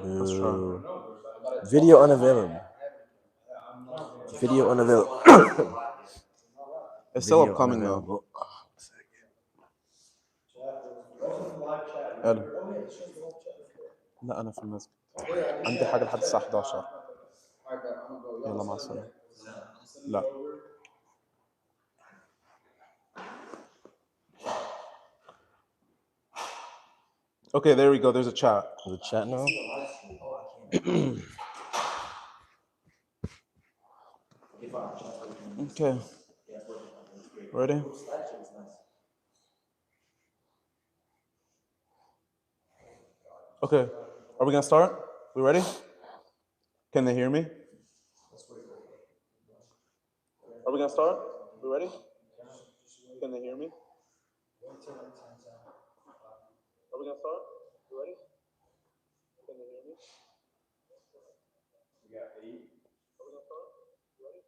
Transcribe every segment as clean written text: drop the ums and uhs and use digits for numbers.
Let's try. Boo. Video unavailable. Video unavailable. It's still Video upcoming though. unavailable. قال لا انا في المسجد عندي حاجه لحد الساعه 11. يلا مع السلامه. لا Okay, there we go. There's a chat. The chat now. Okay. Ready? Okay. Are we gonna start? We ready? Can they hear me? Are we gonna start? We ready? Can they hear me? Are we gonna start? We ready? Can they hear me? We got 8. Are we gonna start? We ready?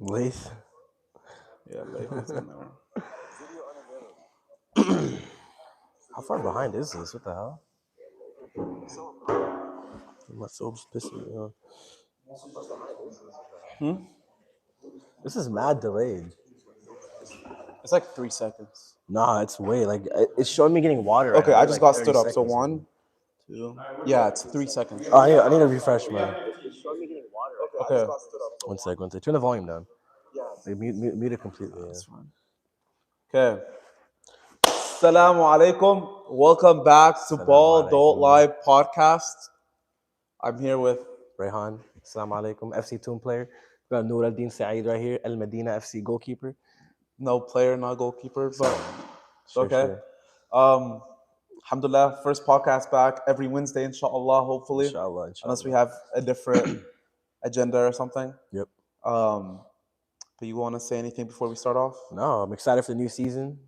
Lace. Yeah, Lathan's in there. How far behind is this? What the hell? My soap's pissing me off. This is mad delayed. It's like 3 seconds. Nah, it's way like it's showing me getting water. Right Okay, now. I just Like got 30 stood up. So seconds. 1, 2. Yeah, it's 3 seconds. Oh, I need to refresh mine. Okay. One sec. Turn the volume down. Like, mute it completely. Yeah. That's fine. Okay. Assalamu alaikum. Welcome back to Ball Don't Lie podcast. I'm here with Rehan. Assalamu alaikum. FC Toon player. We got Noor Al-Din Saeed right here. Al Medina FC goalkeeper. no player, not goalkeeper, but Sure, okay. Sure. Alhamdulillah, first podcast back every Wednesday, inshallah, hopefully. Inshallah. Unless we have a different agenda or something. Yep. But you want to say anything before we start off? No, I'm excited for the new season.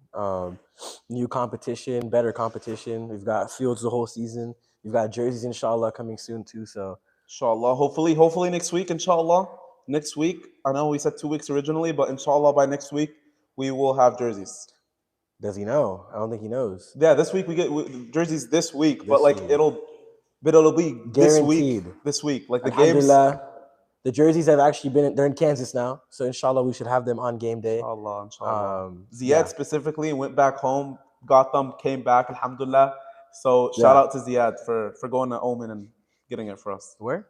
New competition, better competition. We've got fields the whole season. We've got jerseys, inshallah, coming soon too. So, inshallah, hopefully next week, inshallah. Next week, I know we said 2 weeks originally, but inshallah by next week we will have jerseys. Does he know? I don't think he knows. Yeah, this week we get jerseys this week, but like it'll be guaranteed this week. Like the games. The jerseys have actually they're in Kansas now, so inshallah we should have them on game day. Inshallah. Ziad specifically went back home, got them, came back, alhamdulillah. So shout out to Ziad for going to Oman and getting it for us. Where?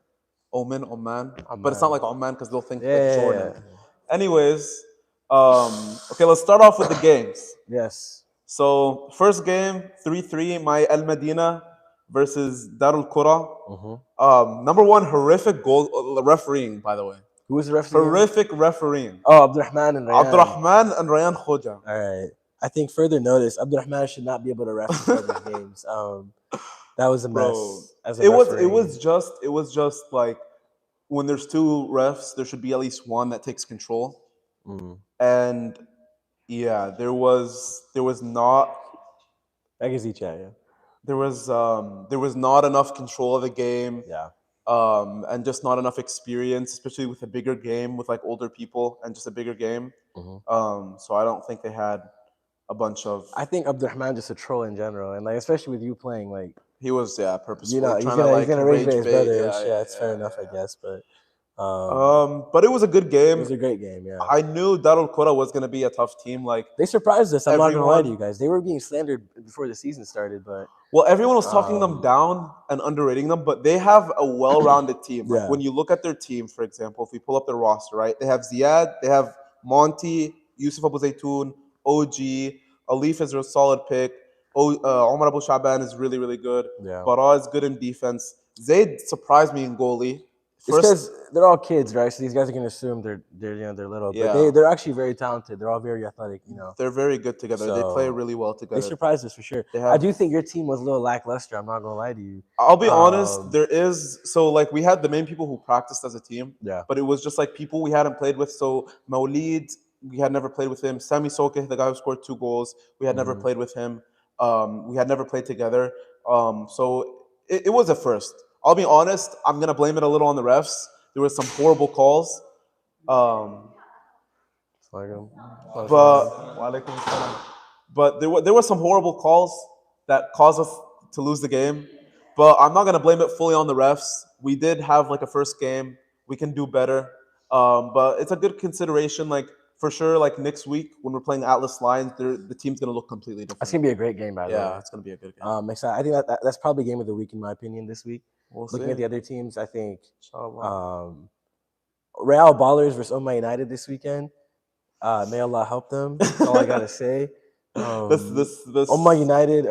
Oman. But it's not like Oman because they'll think like Jordan. Yeah. Anyways, okay, let's start off with the games. Yes. So first game, 3-3, my Al Medina versus Darul Qura. Number one, horrific goal refereeing, by the way. Who was the referee? Horrific refereeing. Oh, Abdurrahman and Rayan. Abdurrahman and Rayan Khoja. All right. I think further notice, Abdurrahman should not be able to ref these games. That was a mess. It was just like when there's 2 refs, there should be at least one that takes control. And yeah, there was not. I can see chat. Yeah. There was not enough control of the game. Yeah. And just not enough experience, especially with a bigger game with like older people and just a bigger game. So I don't think they had a bunch of. I think Abdurrahman just a troll in general, and like especially with you playing, like he was purposeful. You know, he's gonna rage his brother. Yeah, it's fair enough, I guess, but. But it was a good game. It was a great game, yeah. I knew Darul Qura was going to be a tough team. Like they surprised us. I'm not going to lie to you guys. They were being slandered before the season started, but everyone was talking them down and underrating them. But they have a well-rounded team. Like when you look at their team, for example, if we pull up their roster, right? They have Ziad, they have Monty, Yusuf Abu Zaytoun, OG, Alif is a solid pick. Omar Abu Shaban is really, really good. Yeah. Bara is good in defense. Zaid surprised me in goalie. It's because they're all kids, right? So these guys are gonna assume they're little, but they're actually very talented. They're all very athletic, you know. They're very good together. So they play really well together. They surprised us for sure. I do think your team was a little lackluster. I'm not gonna lie to you. I'll be honest. There is like we had the main people who practiced as a team. Yeah. But it was just like people we hadn't played with. So Maulid, we had never played with him. Sami Sokeh, the guy who scored 2 goals, we had never played with him. We had never played together. So it was a first. I'll be honest. I'm gonna blame it a little on the refs. There were some horrible calls. But there were some horrible calls. that caused us to lose the game. But I'm not gonna blame it fully on the refs. We did have like a first game. We can do better. But it's a good consideration. Like for sure, like next week when we're playing Atlas Lions, the team's gonna look completely That's different. gonna be a great game, by the way. Yeah, it's gonna be a good game. Excited. I think that's probably game of the week in my opinion this week. We'll Looking see. at the other teams, I think Inshallah. Real Ballers versus Oma United this weekend. May Allah help them. That's all I gotta say. This. Oma United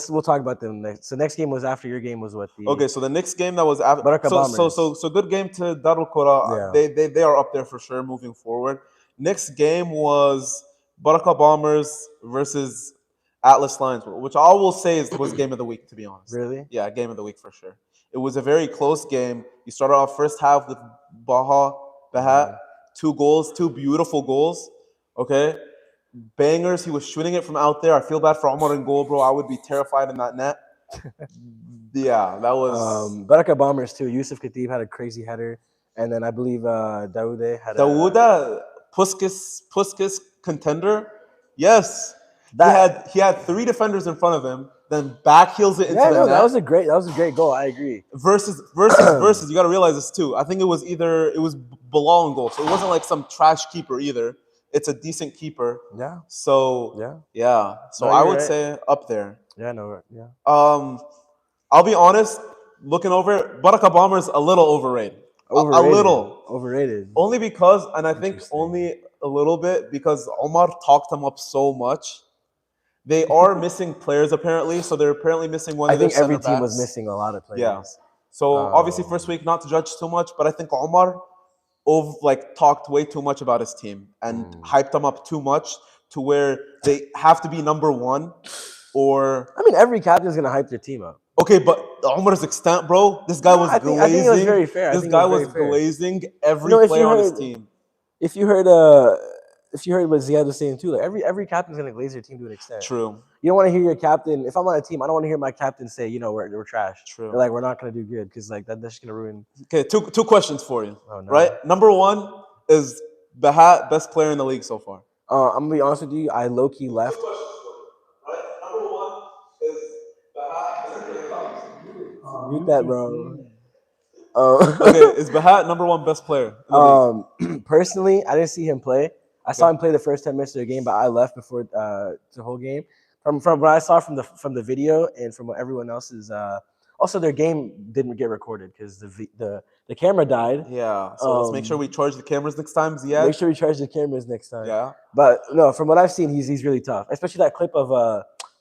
we'll talk about them next. So next game was after your game was what the Okay, so the next game that was after, Baraka Bombers. so good game to Darul Qura. Yeah. They are up there for sure moving forward. Next game was Baraka Bombers versus Atlas Lions, which I will say was game of the week, to be honest. Really? Yeah, game of the week for sure. It was a very close game. You started off first half with Bahat, 2 goals, 2 beautiful goals. Okay, bangers. He was shooting it from out there. I feel bad for Omar and goal, bro. I would be terrified in that net. Yeah, that was Baraka Bombers too. Yusuf Khatib had a crazy header, and then I believe Daoude had Daouda Puskas contender. Yes, he had 3 defenders in front of him, then back heels it into the net. That was a great goal. I agree. Versus. You got to realize this too. I think it was Bilal in goal, so it wasn't like some trash keeper either. It's a decent keeper. Yeah. So yeah. So I would say up there. Yeah. No. Yeah. I'll be honest. Looking over it, Baraka Bombers a little overrated. A little overrated. Only because, and I think only a little bit because Omar talked them up so much. They are missing players apparently, so they're apparently missing one. I think every team was missing a lot of players. Yeah. So obviously, first week, not to judge too much, but I think Omar talked way too much about his team and hyped them up too much to where they have to be number 1. Or I mean, every captain's gonna hype their team up. Okay, but Omar's extent, bro. This guy was glazing. I think it was very fair. This guy was glazing every player on his team. If you heard what Ziad was saying too, like every captain's gonna glaze their team to an extent. True. You don't want to hear your captain. If I'm on a team, I don't want to hear my captain say, we're trash. True. They're like, we're not gonna do good because like that's just gonna ruin. Okay, two questions for you. Oh, no. Right, number 1 is Bahat, best player in the league so far. I'm gonna be honest with you. I low key left. Mute that, bro. Okay, is Bahat number 1 best player? Personally, I didn't see him play. I saw him play the first 10 minutes of the game, but I left before the whole game. From what I saw from the video and from what everyone else's, also their game didn't get recorded because the camera died. Yeah, so let's make sure we charge the cameras next time. Ziad. Make sure we charge the cameras next time. Yeah, but no, from what I've seen, he's really tough. Especially that clip of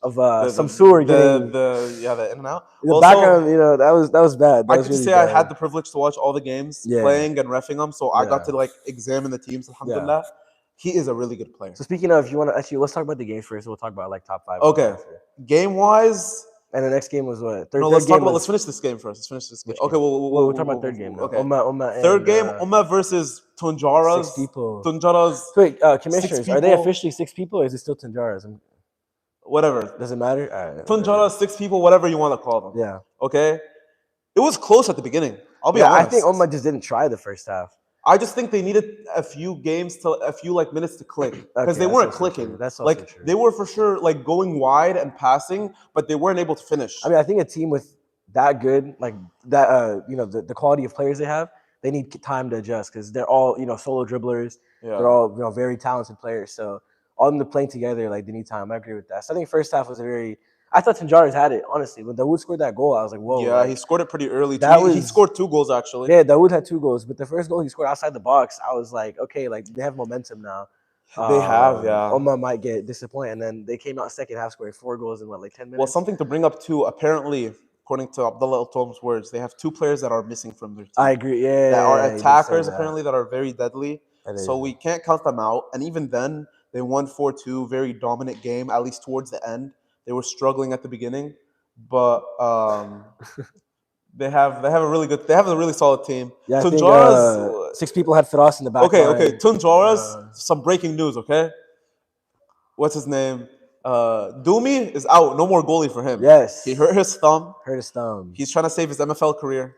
Samsur getting the in and out. The background, that was bad. I could say bad. I had the privilege to watch all the games, playing and reffing them, so I got to examine the teams. Alhamdulillah, he is a really good player. So speaking of, if you want to let's talk about the games first. We'll talk about top 5. Okay, game wise. And the next game was what? Let's finish this game first. Let's finish this game. Okay, we'll talk about third game now. Okay. Third game, Umma versus Tunjara's. 6 people. Tunjara's. Wait, commissioners, are they officially 6 people or is it still Tunjara's? Whatever. Does it matter? All right, Tunjara's 6 people, whatever you want to call them. Yeah. Okay. It was close at the beginning. I'll be honest. I think Umma just didn't try the first half. I just think they needed a few minutes to click because they weren't clicking. That's also true. They were for sure going wide and passing, but they weren't able to finish. I mean, I think a team with that good, the quality of players they have, they need time to adjust because they're all solo dribblers. Yeah. They're all very talented players. So all of them playing together, they need time. I agree with that. So I think first half was I thought Tanjara's had it, honestly. When Dawood scored that goal, I was like, whoa. Yeah, he scored it pretty early. He scored 2 goals, actually. Yeah, Dawood had 2 goals. But the first goal he scored outside the box, I was like, okay, they have momentum now. They have, yeah. Oma might get disappointed. And then they came out second half, scoring 4 goals in, 10 minutes? Well, something to bring up, too. Apparently, according to Abdullah Al Tom's words, they have 2 players that are missing from their team. I agree, yeah. That are attackers, apparently, that are very deadly. So we can't count them out. And even then, they won 4-2, very dominant game, at least towards the end. They were struggling at the beginning, but they have a really solid team. Yeah, Tunjara's 6 people had Firas in the back. Okay. Tunjara's some breaking news. Okay, what's his name? Dumi is out. No more goalie for him. Yes, he hurt his thumb. He's trying to save his MFL career.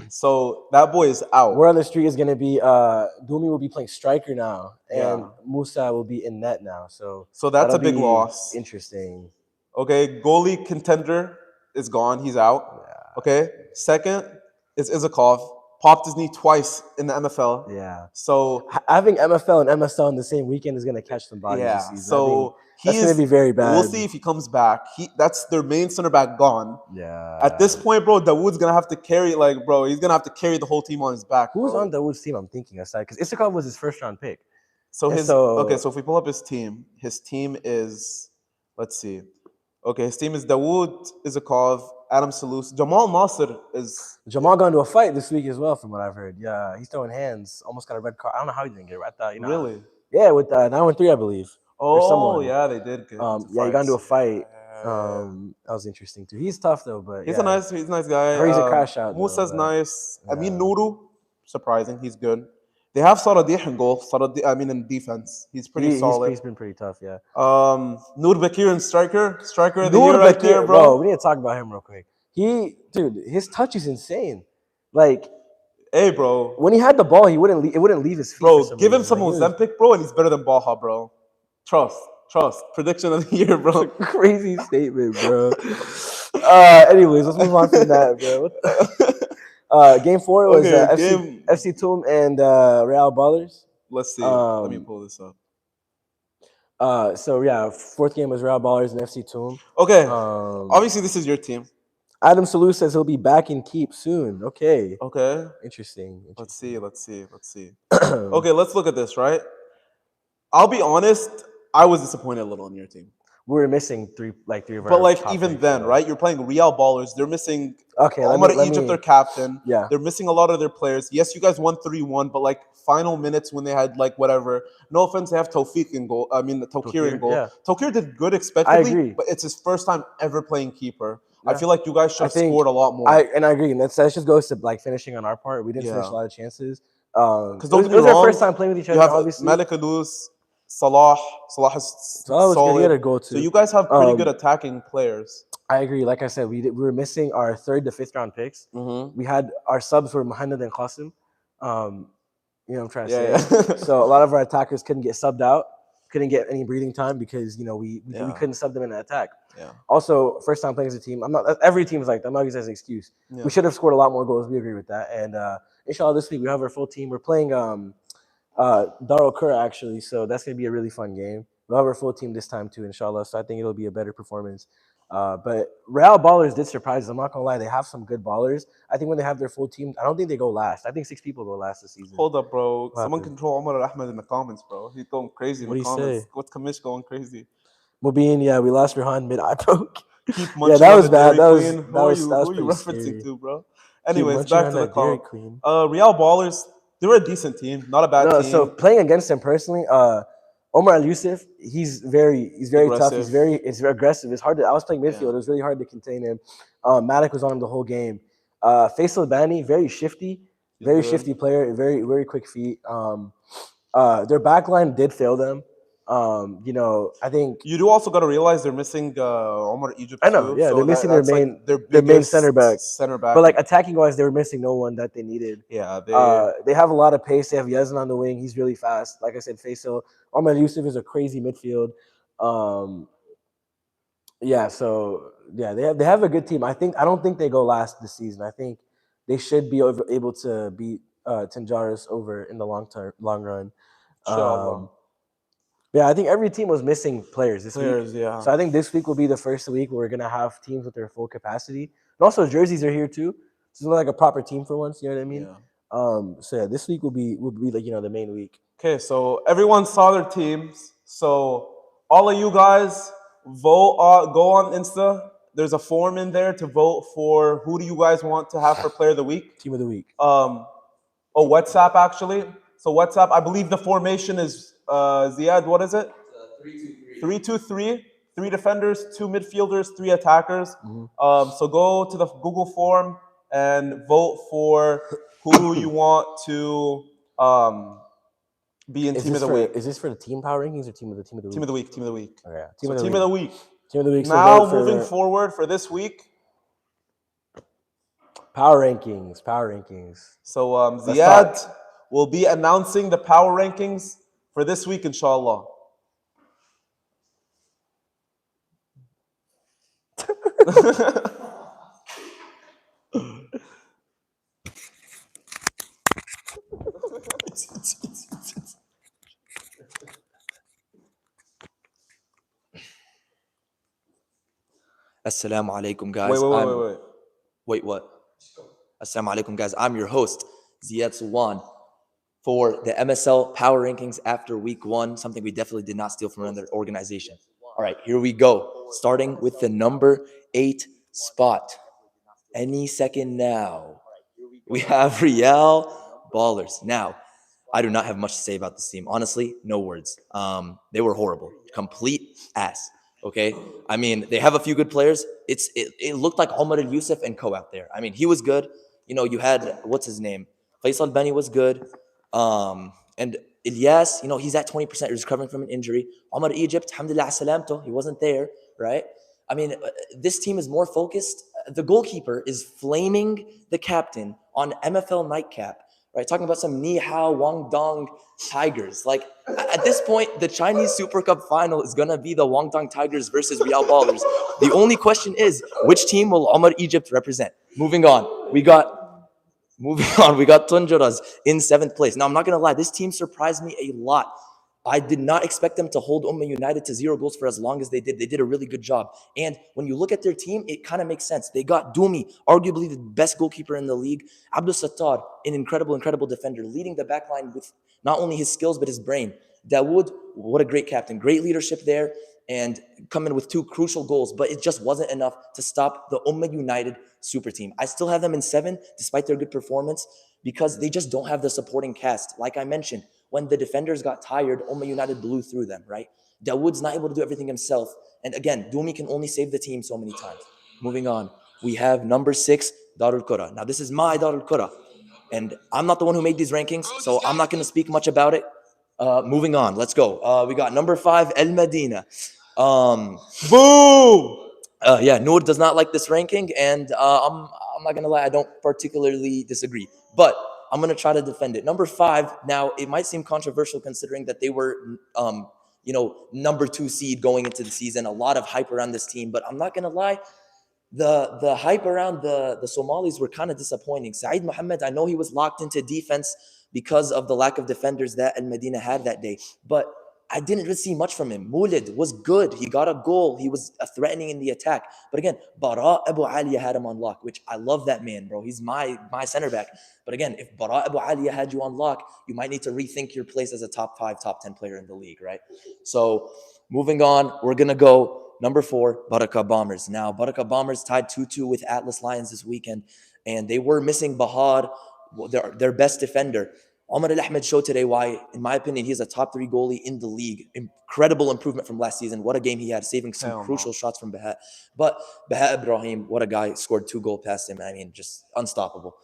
So that boy is out. Word on the street is going to be Dumi will be playing striker now, and Musa will be in net now. So that's a big loss. Interesting. Okay, goalie contender is gone. He's out. Yeah. Okay, second is Izakov. Popped his knee twice in the MFL. Yeah. So Having MFL and MSL in the same weekend is going to catch some bodies this yeah, season. I think so that's going to he's. be very We'll bad. see if he comes back. That's their main center back gone. Yeah. At this point, bro, Dawood's gonna have to carry bro. He's gonna have to carry the whole team on his back, Who's bro. on Dawood's team? I'm thinking aside because Isakov was his first round pick. So And his okay. so So if we pull up his team is, let's see. Okay, his team is Dawood Izakov, Adam Salus, Jamal Nasser is Jamal got into a fight this week as well, from what I've heard. Yeah, he's throwing hands. Almost got a red card. I don't know how he didn't get it. I thought, really. Yeah, with 913, I believe, or Oh someone. yeah, they did get into Yeah, he got into a fights. fight. Yeah. That was interesting too. He's tough though, but He's yeah, he's a nice guy. I heard he's a crash out though. Musa's But nice. I mean yeah. Nuru, surprising. He's good. They have Saradih in goal. I mean in defense, he's pretty solid. He's been pretty tough. Yeah. Noor Bakir and striker of the Noor year right there, Bakir, bro. we need to talk about him real quick. Dude, his touch is insane. Like, hey, bro. When he had the ball, it wouldn't leave his feet. Bro, for some give him reason. some Ozempic, bro, and he's better than Baha, bro. Trust. Prediction of the year, bro. Crazy statement, bro. Anyways, let's move on from that, bro. Game 4 was FC Toom and Real Ballers. Let's see. Let me pull this up. So yeah, fourth game was Real Ballers and FC Toom. Okay. Obviously, this is your team. Adam Salou says he'll be back in keep soon. Okay. Interesting. Let's see. Okay, let's look at this, right? I'll be honest, I was disappointed a little in your team. We were missing three of our But even then, right? You're playing Real Ballers. They're missing Omar Egypt, their captain. Yeah. They're missing a lot of their players. Yes, you guys won 3-1, but final minutes when they had whatever. No offense, they have Tawfiq in goal. I mean, Tawkir in goal. Yeah. Tawkir did good expectedly, I agree. But it's his first time ever playing keeper. Yeah. I feel like you guys should have scored a lot more. I agree. And that just goes to finishing on our part. We didn't finish a lot of chances. Because it was our first time playing with each other. You have obviously. Malik Alous, Salah is solid. Go to. So you guys have pretty good attacking players. I agree. Like I said, we were missing our 3rd to 5th round picks. Mm-hmm. We had our subs were Mohamed and Qasim. You know what I'm trying to say. Yeah. So a lot of our attackers couldn't get subbed out, couldn't get any breathing time because we couldn't sub them in the attack. Yeah. Also, first time playing as a team. Every team is like that. I'm not using that as an excuse. Yeah. We should have scored a lot more goals. We agree with that. And inshallah, this week we have our full team. We're playing Darul Kura actually, so that's gonna be a really fun game. We'll have our full team this time too, inshallah. So I think it'll be a better performance. But Real Ballers did surprise us. I'm not gonna lie, they have some good ballers. I think when they have their full team, I don't think they go last. I think 6 people go last this season. Hold up, bro. Someone control Omar Ahmed in the comments, bro. He's going crazy in the comments. What's Kamish going crazy? Mubin, yeah, we lost Rehan mid-eye broke. Yeah, that was bad. That was who are you referencing to, bro? Anyways, back to the call. Real Ballers. They were a decent team, not a bad team. So playing against him personally, Omar Al Yusuf, he's very tough. He's very aggressive. It's hard to. I was playing midfield. It was really hard to contain him. Matic was on him the whole game. Faisal Bani, very shifty, shifty player. Very quick feet. Their backline did fail them. I think you do also got to realize they're missing Omar Egypt. I know, yeah, so they're missing their main center back. But attacking wise, they were missing no one that they needed. Yeah, they have a lot of pace. They have Yazan on the wing. He's really fast. Like I said, Faisal. Omar Yusuf is a crazy midfield. They have a good team. I don't think they go last this season. I think they should be able to beat Tanjaris over in the long run. Yeah, I think every team was missing players this week. Yeah. So I think this week will be the first week where we're gonna have teams with their full capacity, and also jerseys are here too. So it's like a proper team for once. You know what I mean? Yeah. This week will be the main week. Okay, so everyone saw their teams. So all of you guys vote. Go on Insta. There's a form in there to vote for who do you guys want to have for Player of the Week. Team of the Week. WhatsApp actually. So WhatsApp. I believe the formation is. Ziad, what is it? 3-2-3. 3 defenders, 2 midfielders, 3 attackers. Mm-hmm. So go to the Google form and vote for who you want to be in Team of the Week. Is this for the team power rankings or team of the week? Team of the week. Team of the week. Okay. Team of the week. Team of the week. Now moving forward for this week. Power rankings. So Ziad will be announcing the power rankings for this week, inshallah. Assalamu alaikum, Wait, guys. wait, wait, wait, wait. Wait, what? Assalamu alaikum, guys. I'm your host, Ziad Suwan, for the MSL Power Rankings after week one, something we definitely did not steal from another organization. All right, here we go. Starting with the number 8 spot. Any second now, we have Real Ballers. Now, I do not have much to say about this team. Honestly, no words. They were horrible. Complete ass. Okay? I mean, they have a few good players. It looked like Omar Al Yusuf and Co out there. I mean, he was good. You know, you had, what's his name? Faisal Beni was good. And Ilyas, you know, he's at 20%. He's recovering from an injury. Omar Egypt, alhamdulillah salamto, he wasn't there, right? I mean, this team is more focused. The goalkeeper is flaming the captain on MFL Nightcap, right? Talking about some Ni Hao Wang Dong Tigers. Like, at this point, the Chinese Super Cup final is going to be the Wang Dong Tigers versus Real Ballers. The only question is, which team will Omar Egypt represent? Moving on, we got Tunjuras in 7th place. Now, I'm not going to lie, this team surprised me a lot. I did not expect them to hold United to 0 goals for as long as they did. They did a really good job. And when you look at their team, it kind of makes sense. They got Dumi, arguably the best goalkeeper in the league. Abdul Sattar, an incredible defender, leading the back line with not only his skills, but his brain. Dawood, what a great captain. Great leadership there and coming with 2 crucial goals, but it just wasn't enough to stop the United super team. I still have them in 7, despite their good performance, because they just don't have the supporting cast. Like I mentioned, when the defenders got tired, United blew through them, right? Dawood's not able to do everything himself. And again, Dumi can only save the team so many times. Moving on, we have number 6, Darul Qura. Now, this is my Darul Qura, and I'm not the one who made these rankings, so I'm not going to speak much about it. Moving on, let's go. We got number 5, El Medina. Boo! Yeah, Noor does not like this ranking, and I'm not gonna lie, I don't particularly disagree, but I'm gonna try to defend it. Number 5. Now, it might seem controversial considering that they were, number 2 seed going into the season. A lot of hype around this team, but I'm not gonna lie. The hype around the Somalis were kind of disappointing. Saeed Mohammed, I know he was locked into defense because of the lack of defenders that Al Medina had that day, but I didn't really see much from him. Mulid was good. He got a goal. He was threatening in the attack. But again, Bara Abu Aliya had him on lock, which I love that man, bro. He's my center back. But again, if Bara Abu Aliya had you on lock, you might need to rethink your place as a top 5, top 10 player in the league, right? So moving on, we're going to go number 4, Baraka Bombers. Now, Baraka Bombers tied 2-2 with Atlas Lions this weekend, and they were missing Bahar, their best defender. Omar Al Ahmed showed today why, in my opinion, he's a top 3 goalie in the league. Incredible improvement from last season. What a game he had, saving some crucial shots from Bahat. But Bahat Ibrahim, what a guy, scored 2 goals past him. I mean, just unstoppable.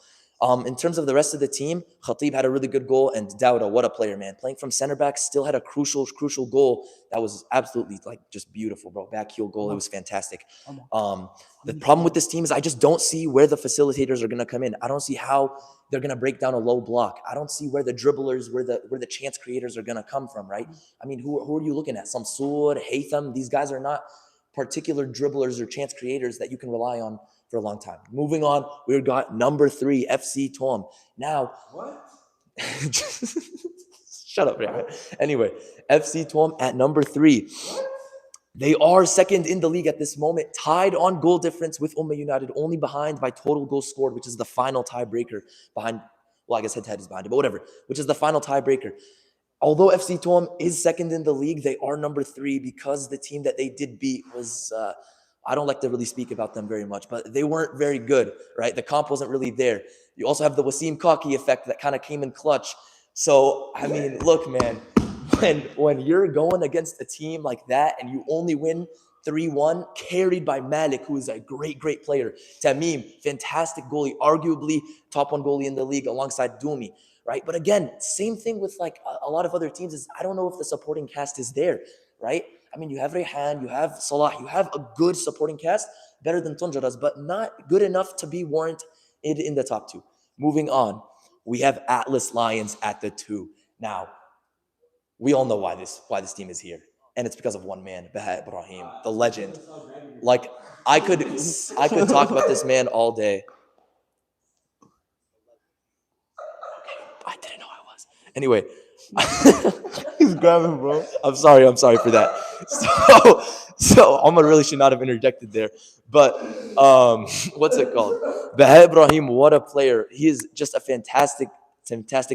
In terms of the rest of the team, Khatib had a really good goal, and Dawda, what a player, man. Playing from center back, still had a crucial goal that was absolutely just beautiful, bro. Back heel goal, it was fantastic. The problem with this team is I just don't see where the facilitators are gonna come in. I don't see how they're gonna break down a low block. I don't see where the dribblers, where the chance creators are gonna come from, right? I mean, who are you looking at? Samsour, Haytham, these guys are not particular dribblers or chance creators that you can rely on for a long time. Moving on, we've got number 3, FC Tom. Now, what? Shut up, man. Anyway, FC Tom at number 3. What? They are second in the league at this moment, tied on goal difference with United, only behind by total goals scored, which is the final tiebreaker behind. Well, I guess head-to-head is behind it, but whatever, which is the final tiebreaker. Although FC Tom is second in the league, they are number 3 because the team that they did beat was, I don't like to really speak about them very much, but they weren't very good, right? The comp wasn't really there. You also have the Wasim Kaki effect that kind of came in clutch. So, I mean, look, man, when you're going against a team like that and you only win 3-1, carried by Malik, who is a great player. Tamim, fantastic goalie, arguably top 1 goalie in the league alongside Dumi. Right? But again, same thing with like a lot of other teams is I don't know if the supporting cast is there, right? I mean, you have Rehan, you have Salah, you have a good supporting cast, better than Tunjaras, but not good enough to be warranted in the top 2. Moving on, we have Atlas Lions at the 2. Now, we all know why this team is here. and it's because of one man, Baha Ibrahim, the legend. Like I could talk about this man all day. I didn't know I was. Anyway, He's grabbing, bro. I'm sorry for that. So Omar really should not have interjected there. But what's it called? Baha Ibrahim, what a player. He is just a fantastic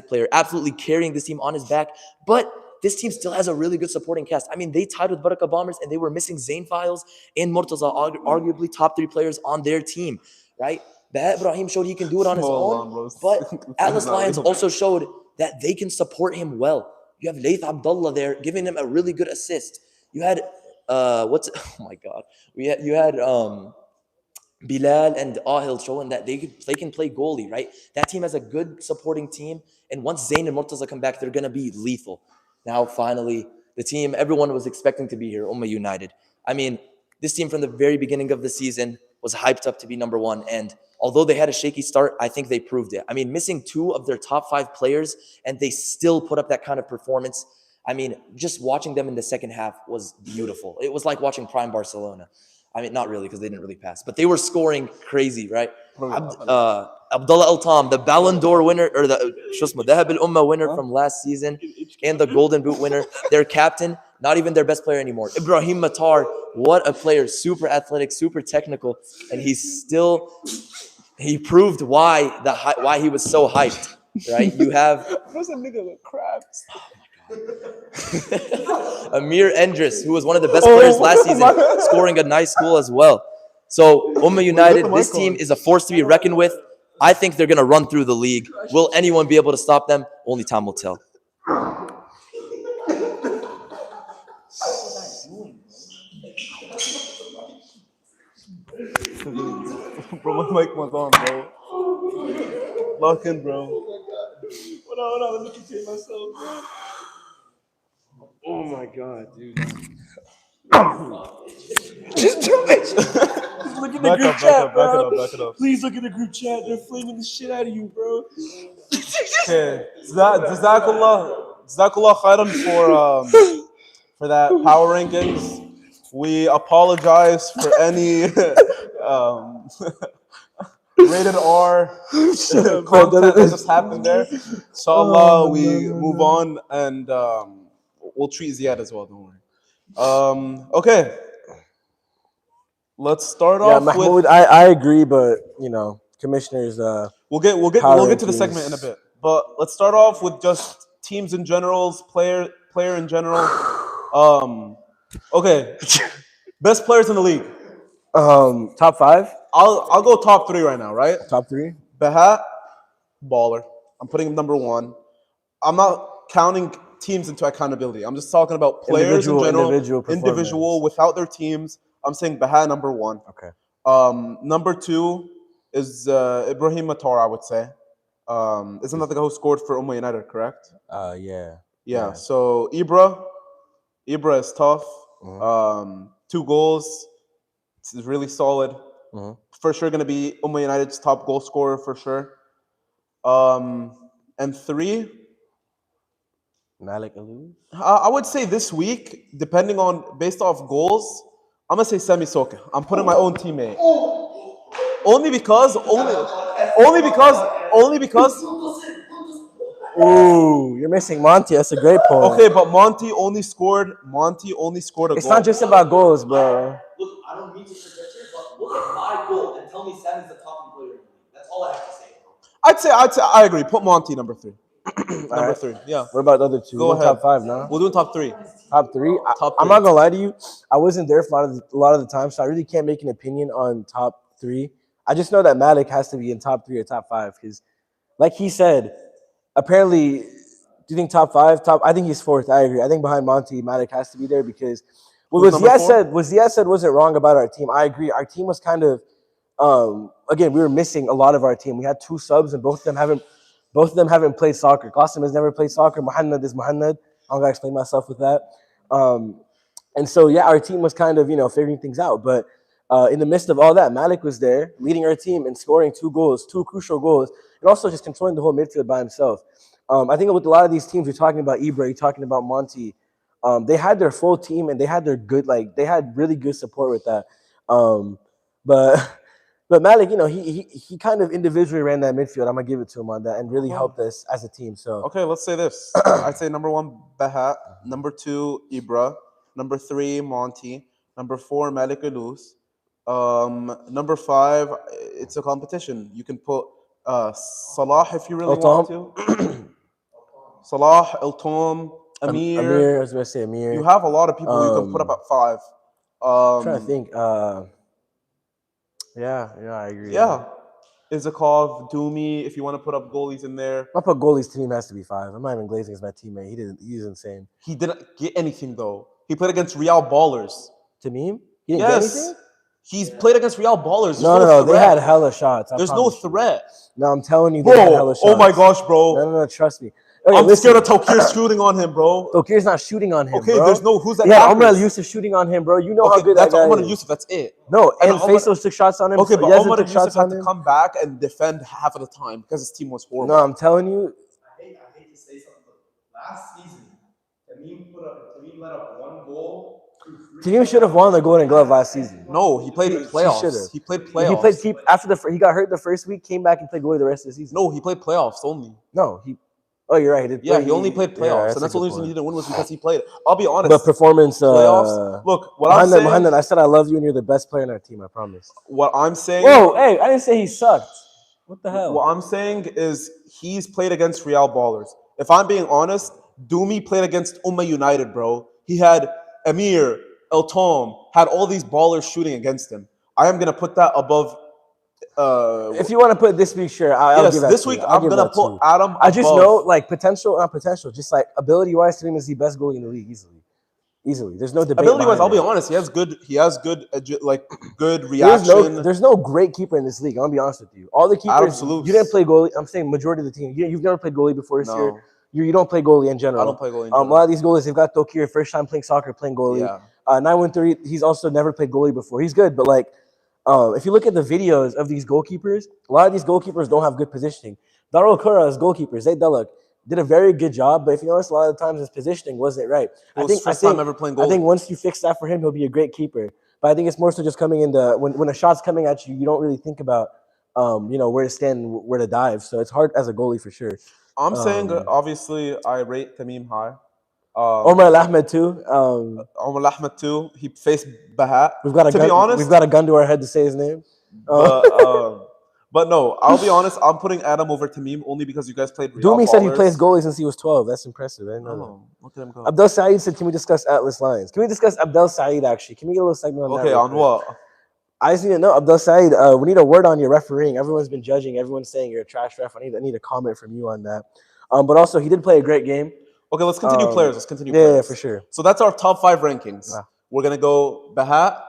player, absolutely carrying this team on his back. But this team still has a really good supporting cast. I mean, they tied with Baraka Bombers and they were missing Zain Files and Murtaza, arguably top 3 players on their team, right? Baha Ibrahim showed he can do it on his own, but Atlas Lions also showed that they can support him well. You have Laith Abdullah there giving him a really good assist. You had oh my god. You had Bilal and Ahil showing that they can play goalie, right? That team has a good supporting team, and once Zain and Murtaza come back, they're gonna be lethal. Now, finally, the team everyone was expecting to be here, Ummah United. I mean, this team from the very beginning of the season was hyped up to be number 1, and although they had a shaky start, I think they proved it. I mean, missing 2 of their top 5 players, and they still put up that kind of performance. I mean, just watching them in the second half was beautiful. It was like watching Prime Barcelona. I mean, not really, because they didn't really pass, but they were scoring crazy, right? Abdullah Al-Tam, the Ballon d'Or winner, or the Dahab al-Ummah winner from last season, and the Golden Boot winner, their captain, not even their best player anymore. Ibrahim Matar, what a player, super athletic, super technical, and he proved why he was so hyped, right? You have What's a nigga with crabs? Amir Endris, who was one of the best players last season, scoring a nice goal as well. So Ummah United, this team is a force to be reckoned with. I think they're going to run through the league. Will anyone be able to stop them? Only time will tell. Bro, my mic was on, bro. Lock in, bro. Hold on, let me contain myself, bro. Oh my god, dude. Just do it. Look at the group chat, bro. Back it up. Please look at the group chat. They're flaming the shit out of you, bro. Okay. Jazakallah khairan for that power rankings. We apologize for any rated R content that just happened there. Inshallah, we move on and we'll treat Ziad as well. Don't worry. Okay. Let's start off Mahmoud, with. I agree, but commissioners. We'll get to the segment in a bit. But let's start off with just teams in general, player in general. Okay. Best players in the league. Top 5. I'll go top 3 right now, right? Top 3. Baha, baller. I'm putting him number 1. I'm not counting teams into accountability. I'm just talking about players in general, individual without their teams. I'm saying Baha number 1. Okay. Number 2 is Ibrahim Matar, I would say. Isn't that the guy who scored for Ummah United, correct? Yeah. So Ibra is tough. 2 goals. It's really solid. For sure going to be Ummah United's top goal scorer for sure. And 3, Malik Alou. I would say this week, based off goals, I'm gonna say Sami Soke. I'm putting my own teammate. Only because. Ooh, you're missing Monty. That's a great point. Okay, but Monty only scored a goal. It's not just about goals, bro. Look, I don't mean to project here, but look at my goal and tell me Sammy's the top player in the league. That's all I have to say, bro. I'd say I agree. Put Monty number 3. Number 3. Yeah. What about the other 2? Go ahead. Top 5 now. We'll do top 3. Top 3. Top 3. I'm not gonna lie to you. I wasn't there for a lot of the time, so I really can't make an opinion on top 3. I just know that Malik has to be in top 3 or top 5 because, like he said, apparently, do you think top 5? I think he's 4th. I agree. I think behind Monty, Malik has to be there because what Ziad said wasn't wrong about our team. I agree. Our team was kind of again, we were missing a lot of our team. We had 2 subs, and both of them haven't played soccer. Qasim has never played soccer. Muhammad is Muhammad. I'm gonna explain myself with that. And so yeah, our team was kind of figuring things out. But in the midst of all that, Malik was there leading our team and scoring 2 goals, 2 crucial goals, and also just controlling the whole midfield by himself. I think with a lot of these teams, you're talking about Ibra, you're talking about Monty. They had their full team and they had their good they had really good support with that. But but Malik, he kind of individually ran that midfield. I'm gonna give it to him on that and really helped us as a team. So okay, let's say this. I'd say number 1, Bahat. Number 2, Ibra. Number 3, Monty. Number 4, Malik Alous. Number 5, it's a competition. You can put Salah if you really want to. Salah, Eltom, Amir. I was gonna say Amir. You have a lot of people you can put up at 5. I'm trying to think. Yeah, I agree. Yeah. Izakov, Doomy, if you want to put up goalies in there. I put goalies team has to be 5. I'm not even glazing as my teammate. He's insane. He didn't get anything though. He played against Real Ballers. Tamim? He didn't get anything? He's played against Real Ballers. No. They had hella shots. There's no threat. No, I'm telling you, they had hella shots. Oh my gosh, bro. No, trust me. Okay, I'm scared of Tokir shooting on him, bro. Tokir's not shooting on him, okay, bro. There's no who's that? Yeah, Omar Yusuf shooting on him, bro. You know how good that guy is. Omar Yusuf, that's it. No, and Faisal took shots on him. Okay, but Omar Yusuf had to come back and defend half of the time because his team was horrible. No, I'm telling you. I hate to say something, but last season, Tamim let up 1 goal. Tamim should have won the Golden Glove last season. No, he played playoffs. He played playoffs. He got hurt the first week, came back and played goalie the rest of the season. No, he played playoffs only. No, Oh, you're right. He only played playoffs, and that's the only reason he didn't win was because he played. I'll be honest. But performance, playoffs. Look, what I'm saying. Behind that, I said I love you, and you're the best player in our team. I promise. What I'm saying. Whoa, hey! I didn't say he sucked. What the hell? What I'm saying is he's played against Real Ballers. If I'm being honest, Doomy played against Ummah United, bro. He had Amir, El Tom, had all these ballers shooting against him. I am gonna put that above. If you want to put this week, sure. I'll give that this week I'm gonna put Adam. I just know potential, not potential, just ability wise, Tamim is the best goalie in the league easily. There's no debate. Ability wise, I'll be honest. He has good reaction. There's no great keeper in this league. I'm gonna be honest with you. All the keepers. Absolutely. You didn't play goalie. I'm saying majority of the team. You've never played goalie before this year. You don't play goalie in general. I don't play goalie in general. A lot of these goalies, they've got Tokir, first time playing soccer, playing goalie. Yeah. 913, he's also never played goalie before. He's good, but if you look at the videos of these goalkeepers, a lot of these goalkeepers don't have good positioning. Darul Kura's goalkeeper, Zaid Dalak, did a very good job, but if you notice, a lot of the times his positioning wasn't right. I think once you fix that for him, he'll be a great keeper. But I think it's more so just coming in when a shot's coming at you, you don't really think about where to stand, where to dive. So it's hard as a goalie for sure. I'm saying obviously I rate Tamim high. Omar Al Ahmed too. Omar Al Ahmed too. He faced Bahat. We've got a gun to our head to say his name. But no, I'll be honest. I'm putting Adam over Tamim only because you guys played. Doomy said he plays goalie since he was 12. That's impressive. I didn't know that. Look at him go. Abdel Saeed said, "Can we discuss Atlas Lions? Can we discuss Abdel Saeed actually? Can we get a little segment on that?" Okay, on what? I just need to know, Abdel Saeed. We need a word on your refereeing. Everyone's been judging. Everyone's saying you're a trash ref. I need a comment from you on that. But also, he did play a great game. Okay, let's continue players. Yeah, for sure. So that's our top 5 rankings. Yeah. We're gonna go Bahat.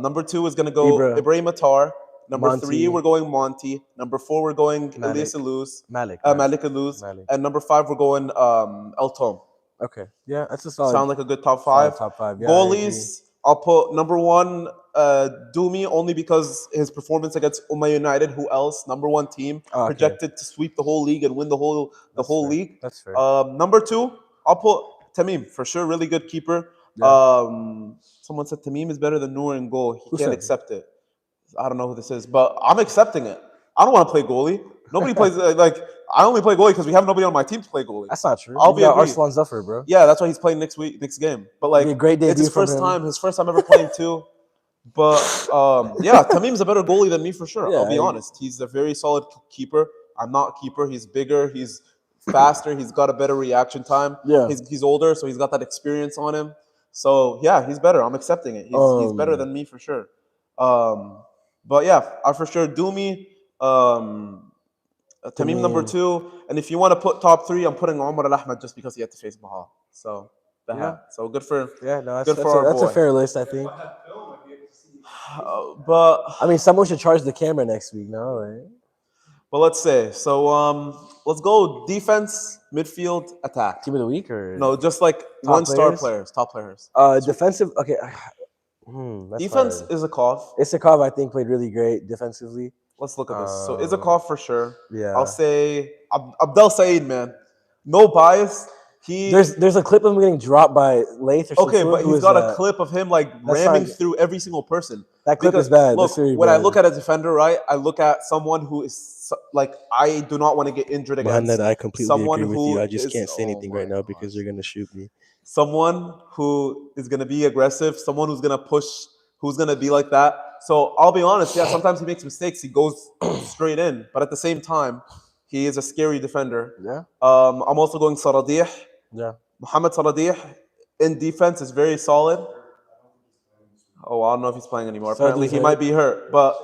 Number 2 is gonna go Ibrahim Attar. Number 3, we're going Monty. Number 4, we're going Elias Alous. Malik Alous. And number 5, we're going El Tom. Okay. Yeah, that's a solid. Sound like a good top 5. Top 5. Yeah, goalies, I'll put number 1, Doomy, only because his performance against Ummah United, who else? Number 1 team, projected to sweep the whole league and win the whole league. That's fair. Number 2, I'll put Tamim for sure. Really good keeper. Yeah. Someone said Tamim is better than Noor in goal. He can't accept it. I don't know who this is, but I'm accepting it. I don't want to play goalie. Nobody plays I only play goalie because we have nobody on my team to play goalie. That's not true. I'll be Arslan Zuffer, bro. Yeah, that's why he's playing next game. But a great debut it's his first time. His first time ever playing too. But Tamim's a better goalie than me for sure. I'll be honest. He's a very solid keeper. I'm not a keeper. He's bigger. He's faster. He's got a better reaction time. Yeah. He's older, so he's got that experience on him. So yeah, he's better. I'm accepting it. He's better than me for sure. But yeah, I for sure Doomy. Tamim number 2, and if you want to put top 3, I'm putting Omar Al Ahmed just because he had to face Baha. So so good for that's a fair list, I think. But I mean, someone should charge the camera next week, no? Right? But let's say so. Let's go defense, midfield, attack. Team of the week or no? Just like top players. Defensive. Okay. Defense is Isakov, I think, played really great defensively. Let's look at this. So Isakov for sure. Yeah. I'll say Abdel Saeed, man. No bias. There's a clip of him getting dropped by Lath or some Okay, fool but who he's is, got a clip of him like that's ramming not- through every single person. that clip Because is bad. look, That's very when I bad. look at a defender, right, I look at someone who is like I do not want to get injured against. Mohammed, I completely Someone agree with who you. I just is- can't say oh anything my right now gosh. because you're gonna shoot me. Someone who is gonna be aggressive, someone who's gonna push, who's gonna be like that. So I'll be honest, yeah, sometimes he makes mistakes. He goes straight in, but at the same time, he is a scary defender. Yeah, I'm also going Saradih. yeah. Mohamed Saradih in defense is very solid. Oh, I don't know if he's playing anymore. Apparently, Saradih's he hurt. might be hurt. But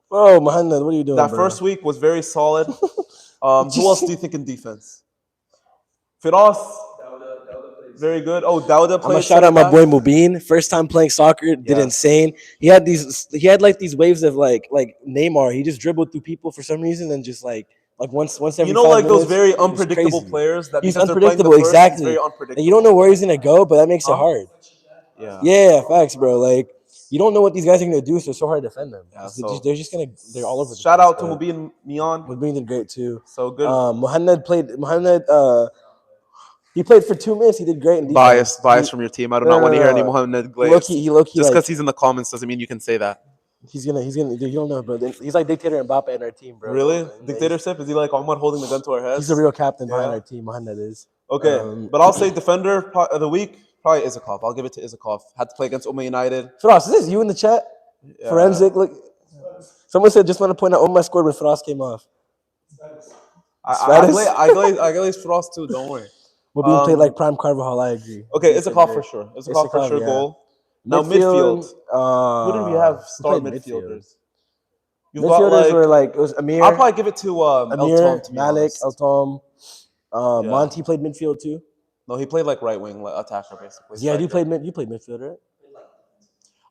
Oh, Mohammed, what are you doing, that bro? first week was very solid. Who else do you think in defense? Firas, very good. Oh, Dauda I'm gonna played. shout out my center boy back. Mubin. First time playing soccer, did Yeah. insane. He had these waves of like Neymar. He just dribbled through people for some reason and just like once every You know, 5 like those minutes. very it was unpredictable crazy. players that He's because they're playing the unpredictable, first, exactly. it's very And unpredictable. you don't know where he's gonna go, but that makes it Huh? hard. Yeah. Yeah, facts, bro. Like you don't know what these guys are gonna do, so it's so hard to defend them. Yeah, They're just gonna all over the Shout place. out to Mubin Mian. Mubin did great too. So good. Mohammed. He played for 2 minutes. He did great in defense. Bias from your team. I do No, not no, want to no, hear any no. Mohamed He low Glaze. key Just like because he's in the comments doesn't mean you can say that. he's gonna dude, you don't know, bro. He's like dictator Mbappe in our team, bro. Really? No, Dictatorship? Is he like Omar holding the gun to our heads? He's the real captain behind Yeah. our team. Mohammed is. Okay, but I'll say defender of the week, probably Isakov. I'll give it to Isakov. Had to play against Umma United. Firas, is this you in the chat? Yeah. Forensic. Look, someone said just want to point out Omar scored when Firas came off. I glaze Frost too, don't worry. Mobile played like Prime Carvajal. I agree. Okay, Isakov for sure. Isakov for sure yeah. goal. Now midfield. Who did we have start played midfielders? You've Midfielders got were like it was Amir. I'll probably give it to Amir, Elton, to be Malik, honest. Elton. Yeah. Monty played midfield too. No, he played like right wing, like attacker basically. Yeah, you striker. played midfield, right?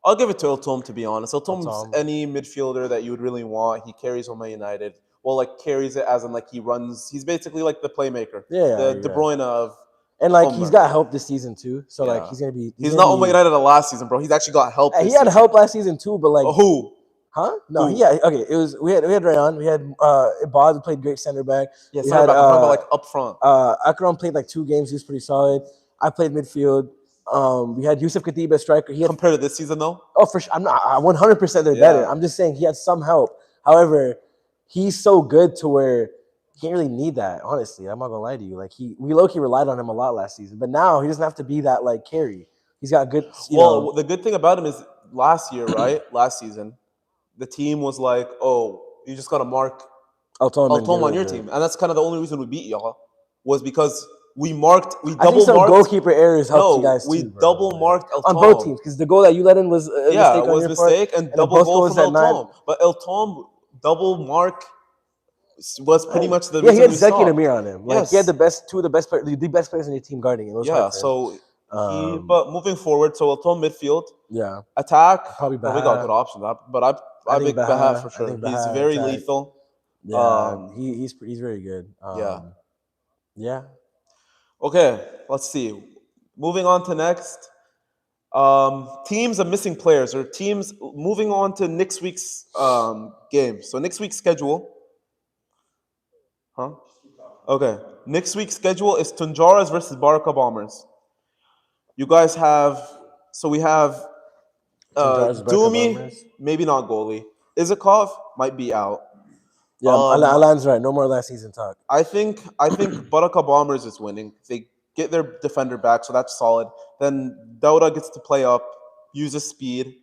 I'll give it to Elton, to be honest. Elton's Elton. any midfielder that you would really want. He carries Homa United. Well, like carries it as in like he runs. He's basically like the playmaker. Yeah, The De Bruyne of. And like Omar. he's got help this season too, so like Yeah. he's gonna be. He's not Homa United of last season, bro. He's actually got help. He This had season. help last season too, but like Who? huh? No, Who? yeah, okay. It was we had Rayon, we had Ibad who played great center back. Yeah, we center had, back. I'm talking about like up front. Akram played like 2 games. He was pretty solid. I played midfield. We had Yusuf Khatib as striker. He had Compared to this season, though. for sure. I'm not 100% they're Yeah. better. I'm just saying he had some help. However, he's so good to where he can't really need that. Honestly, I'm not gonna lie to you. Like we low key relied on him a lot last season, but now he doesn't have to be that like carry. He's got good. Well, the good thing about him is last year, right? Last season, the team was like, "Oh, you just gotta mark Altom on your team," and that's kind of the only reason we beat y'all was because we double I think some marked. goalkeeper errors helped you guys we too, bro. double marked El on Tom. both teams because the goal that you let in was a mistake on your mistake part, and double both goal goals from El at 9. Tom. But El Tom double mark was pretty much the Yeah, he reason had we Zeki and saw. Amir on him. Like he had the best players, the best players in your team guarding him. It was Yeah, hard for him. so but moving forward, so El Tom midfield, Yeah, attack. Probably we got good options, but I think pick Baha for I sure. think He's Baha very attack. lethal. Yeah, he's very good. Yeah. Okay, let's see. Moving on to next. Teams of missing players or teams moving on to next week's game. So next week's schedule. Huh? Okay. Next week's schedule is Tunjaras versus Barca Bombers. You guys have we have Tunjaras, Barca Dumi, Bombers. maybe not goalie. Izakov might be out. Yeah, Alan's right. No more last season talk. I think Barca Bombers is winning. They get their defender back, so that's solid. Then Dauda gets to play up, uses speed.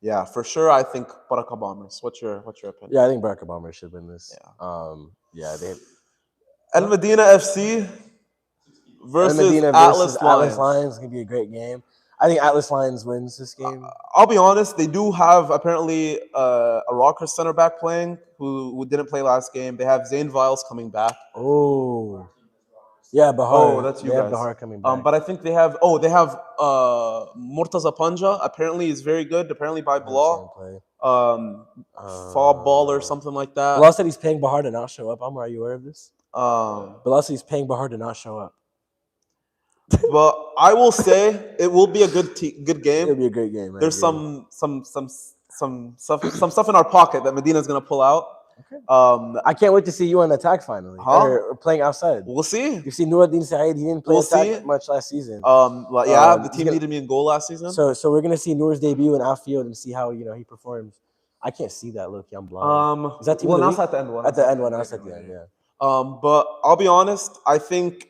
Yeah, for sure. I think Barca Bombers. What's your opinion? Yeah, I think Barca Bombers should win this. Yeah. El Medina FC versus Atlas Lions is gonna be a great game. I think Atlas Lions wins this game. I'll be honest, they do have apparently a rocker center back playing who didn't play last game. They have Zane Viles coming back. Oh. Yeah, Bahar. Oh, that's you they guys. have Bahar coming back. But I think they have Murtaza Panja. Apparently is very good. Apparently by Bilal. Fob ball or something like that. Bilal said he's paying Bahar to not show up. Are you aware of this? Bilal said he's paying Bahar to not show up. But I will say it will be a good game. It'll be a great game. There's some stuff in our pocket that Medina's gonna pull out. Okay. I can't wait to see you on attack finally. Or playing outside. We'll see. You see Nuruddin Saeed, he didn't play attack much last season. The team needed me in goal last season. So we're gonna see Noor's debut in outfield and see how he performs. I can't see that. Look, I'm blind. Is that team well, now at the end one. At the end one, now at the end, yeah. But I'll be honest. I think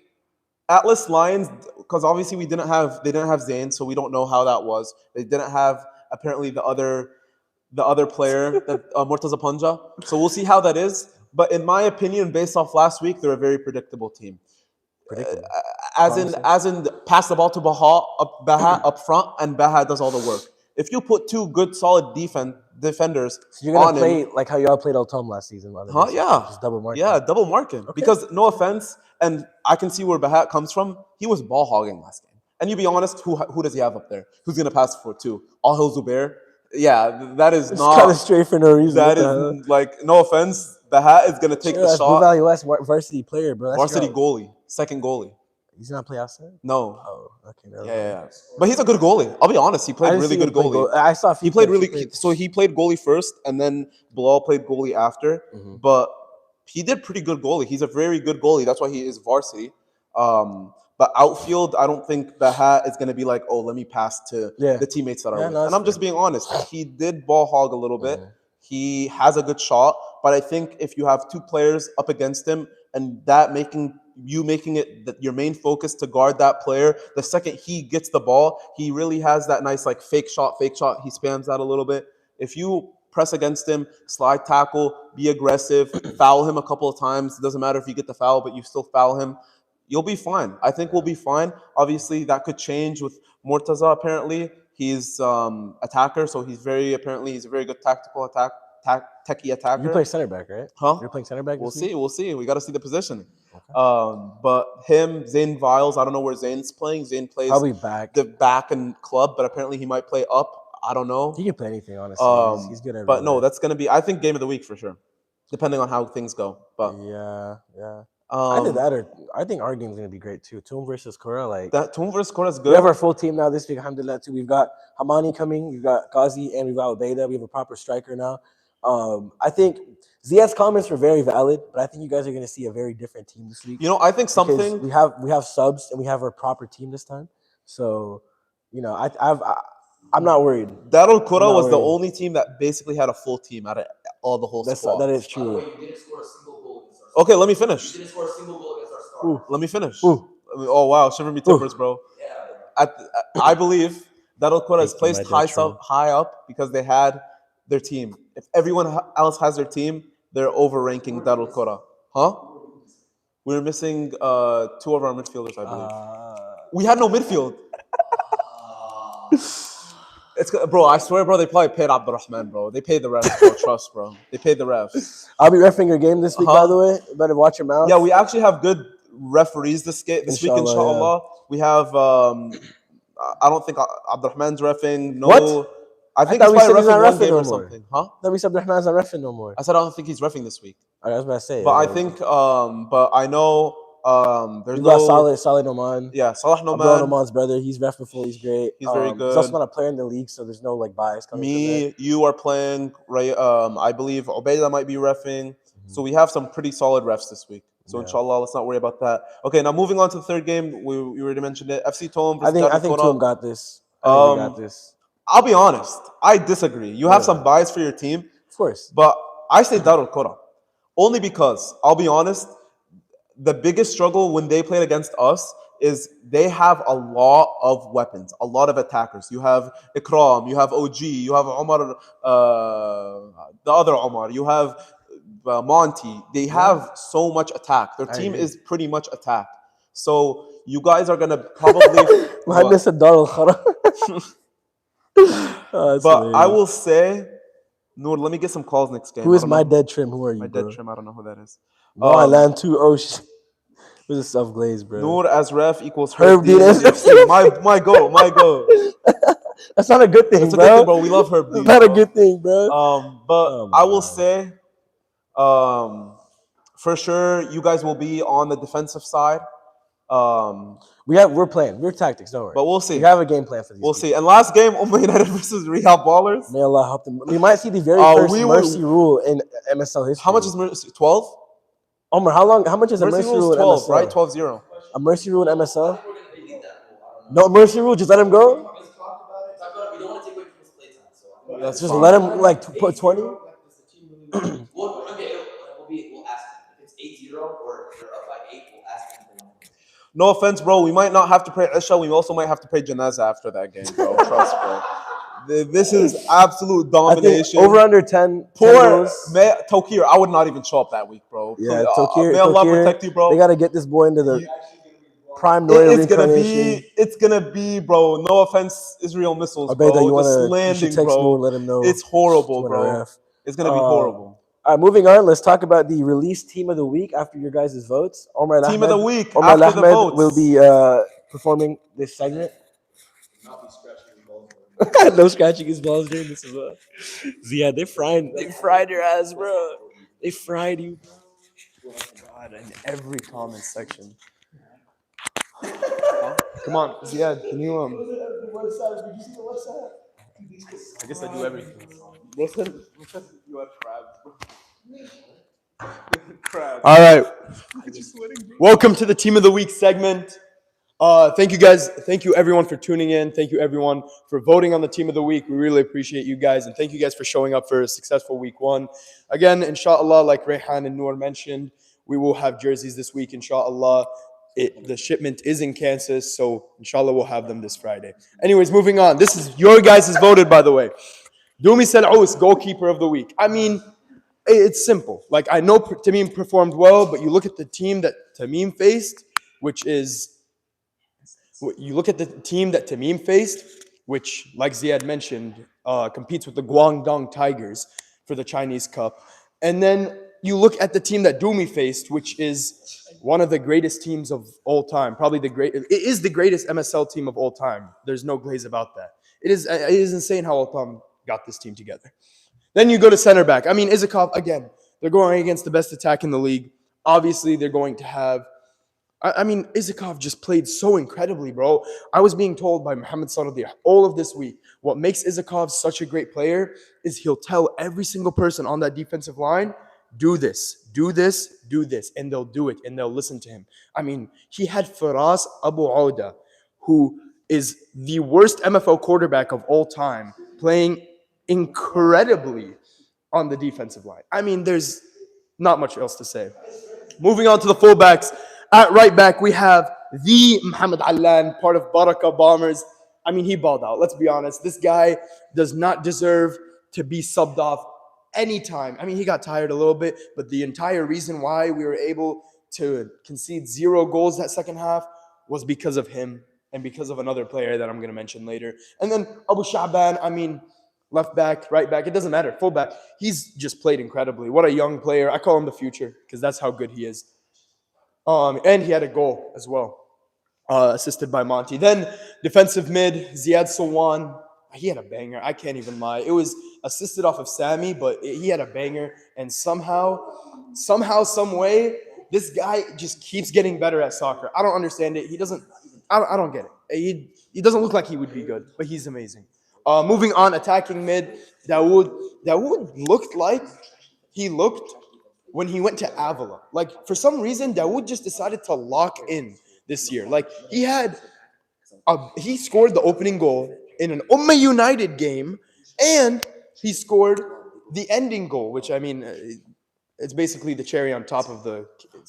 Atlas Lions, because obviously they didn't have Zayn, so we don't know how that was. They didn't have apparently the other player, Murtaza Panja. So we'll see how that is. But in my opinion, based off last week, they're a very predictable team. As in, pass the ball to Baha up front, and Baha does all the work. If you put two good, solid defenders, so you're gonna play like how y'all played El Tom last season, yeah, just double marking. Yeah, double marking. Okay. Because no offense, and I can see where Bahat comes from. He was ball hogging last game, and you be honest, who does he have up there? Who's gonna pass for two? Al Zubair. Yeah, that is it's not kind of straight for no reason. That is like no offense. Bahat is gonna take the shot. Blue Valley West varsity player, bro. That's varsity goalie, second goalie. He's not play outside? No. Oh, okay. Yeah. But he's a good goalie. I'll be honest. He played really good goalie. I saw he played really. So he played goalie first, and then Bilal played goalie after. Mm-hmm. But he did pretty good goalie. He's a very good goalie. That's why he is varsity. But outfield, I don't think Bahat is going to be like, oh, let me pass to the teammates that are with. And I'm just being honest. He did ball hog a little bit. He has a good shot. But I think if you have two players up against him and that making it your main focus to guard that player, the second he gets the ball, he really has that nice like fake shot. He spams that a little bit. If you press against him, slide tackle, be aggressive, foul him a couple of times. It doesn't matter if you get the foul, but you still foul him. You'll be fine. I think we'll be fine. Obviously, that could change with Murtaza. Apparently, he's attacker, so he's a very good tactical techie attacker. You play center back, right? Huh? You're playing center back. We'll see. We got to see the position. Okay. But him, Zayn Viles, I don't know where Zayn's playing. Zayn plays probably back, the back and club, but apparently he might play up. I don't know. He can play anything, honestly. He's good at. But no, that's gonna be, I think, game of the week for sure, depending on how things go. But yeah. I think our game's gonna be great too. Toom versus Kora, like that. Toom versus Kora is good. We have our full team now this week. Alhamdulillah, too. We've got Hamani coming. We've got Ghazi, and we've got Ubaida. We have a proper striker now. I think Ziad's comments were very valid, but I think you guys are gonna see a very different team this week. I think something we have subs and we have our proper team this time. So, I'm not worried. Darul Kora was the only team that basically had a full team out of all the whole squad. That is true. You didn't score a single goal against our Okay, let me finish. You didn't score a single goal against our star. Let me finish. Oh wow, shiver me timbers, bro. Yeah. I believe Darul Kora is placed high up because they had their team. If everyone else has their team, they're overranking Darul Kora. Huh? We're missing 2 of our midfielders, I believe. We had no midfield. Bro, I swear, bro, they probably paid Abdurrahman, bro. They paid the refs, bro. Trust, bro. They paid the refs. I'll be reffing your game this week, by the way. Better watch your mouth. Yeah, we actually have good referees this week, inshallah. Yeah. We have, I don't think Abdurrahman's reffing. No. What? I think he's probably reffing one game or something. Huh? That we said Abdurrahman's not reffing no more. I said I don't think he's reffing this week. I was about to say. But I think, but I know there's Saleh Noman. Yeah, Salah Noman. Abdullah Noman's brother. He's ref before. He's great. He's very good. He's also not a player in the league, so there's no bias coming from there. You are playing, right? I believe Ubaida might be reffing. Mm-hmm. So we have some pretty solid refs this week. So inshallah, let's not worry about that. Okay, now moving on to the third game. We already mentioned it. FC Toom. I think Toom got this. I think they got this. I'll be honest. I disagree. You have some bias for your team. Of course. But I say Darul Kora. Only because, I'll be honest, the biggest struggle when they played against us is they have a lot of weapons, a lot of attackers. You have Ikram, you have OG, you have Omar, the other Omar, you have Monty. They have so much attack. Their team is pretty much attack. So you guys are going to probably... But I will say, Noor, let me get some calls next game. Who is my dead trim? Who are you, Dead trim, I don't know who that is. No, I land 2 Ocean. Who's a self-glaze, bro? Noor as ref equals Herb D. My go. That's not a good thing, That's a good thing, bro. We love Herb D. That's not a good thing, bro. But I will say, for sure, you guys will be on the defensive side. We're playing. We're tactics. Don't worry. But we'll see. We have a game plan for these. We'll see. And last game, Ummah United versus Real Ballers. May Allah help them. We might see the very first mercy rule in MSL history. How much is mercy? 12? Omar, how much is a mercy rule in 12, MSL? right? 12-0. A mercy rule in MSL? No mercy rule. Just let him go. We don't want to take away from his playtime, so That's just fine. let him put 20. we'll ask him. If it's 8-0 or they're up by 8, we'll ask him for one. No offense, bro. We might not have to pray Isha. We also might have to pray Janaza after that game, bro. Trust, bro. This is absolute domination. Over under 10. Poor 10 goals. Tokir. I would not even show up that week, bro. Yeah, May Allah protect you, bro. They gotta get this boy into the prime Noya reincarnation. It's gonna be, bro. No offense, Israel missiles, bro. You should text me and let him know. It's horrible, bro. It's gonna be horrible. All right, moving on. Let's talk about the release team of the week after your guys' votes. Omar Team of the week Omar after Ahmed the votes will be performing this segment. No scratching his balls during this as well. Yeah, they fried your ass, bro. They fried you, bro. God, in every comment section. Come on, Ziad, can you I guess I do everything. You have crabs, bro. All right. Welcome to the Team of the Week segment. Thank you guys. Thank you everyone for tuning in. Thank you everyone for voting on the Team of the Week. We really appreciate you guys, and thank you guys for showing up for a successful week 1. Again, inshallah, like Rehan and Noor mentioned, we will have jerseys this week, inshallah. The shipment is in Kansas, so inshallah we'll have them this Friday. Anyways, moving on. This is your guys' voted, by the way. Dumi Sal'ous, goalkeeper of the week. I mean, it's simple. Like, I know Tamim performed well, but you look at the team that Tamim faced, which, like Ziad mentioned, competes with the Guangdong Tigers for the Chinese Cup. And then you look at the team that Dumi faced, which is one of the greatest teams of all time. It is the greatest MSL team of all time. There's no glaze about that. It is insane how Altam got this team together. Then you go to center back. I mean, Izakov, again, they're going against the best attack in the league. Obviously, they're going to have... I mean, Izakov just played so incredibly, bro. I was being told by Mohamed Saradiyah all of this week, what makes Izakov such a great player is he'll tell every single person on that defensive line, do this, do this, do this, and they'll do it, and they'll listen to him. I mean, he had Faraz Abu Auda, who is the worst MFL quarterback of all time, playing incredibly on the defensive line. I mean, there's not much else to say. Moving on to the fullbacks. At right back, we have the Mohamed Allan, part of Baraka Bombers. I mean, he balled out. Let's be honest. This guy does not deserve to be subbed off anytime. I mean, he got tired a little bit, but the entire reason why we were able to concede 0 goals that second half was because of him and because of another player that I'm going to mention later. And then Abu Shaban, I mean, left back, right back, it doesn't matter. Fullback, he's just played incredibly. What a young player. I call him the future because that's how good he is. And he had a goal as well, assisted by Monty. Then defensive mid, Ziad Sawan. He had a banger. I can't even lie. It was assisted off of Sammy, but he had a banger. And somehow, some way, this guy just keeps getting better at soccer. I don't understand it. I don't get it. He doesn't look like he would be good, but he's amazing. Moving on, attacking mid, Dawood. Dawood looked like he looked when he went to Avila. Like, for some reason, Dawood just decided to lock in this year. Like, he scored the opening goal in an Ummah United game, and he scored the ending goal, which, I mean, it's basically the cherry on top of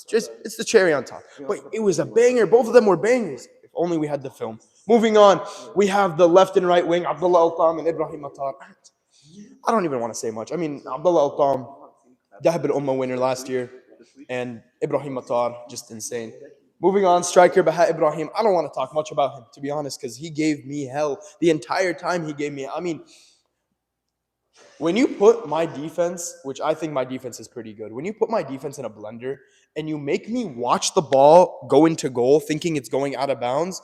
it's the cherry on top. But it was a banger. Both of them were bangers. If only we had the film. Moving on, we have the left and right wing, Abdullah Altam and Ibrahim Attar. I don't even want to say much. I mean, Abdullah Altam, Dahab al-Ummah winner last year, and Ibrahim Attar, just insane. Moving on, striker Baha Ibrahim. I don't want to talk much about him, to be honest, because he gave me hell the entire time he gave me. I mean, when you put my defense, which I think my defense is pretty good, when you put my defense in a blender and you make me watch the ball go into goal thinking it's going out of bounds,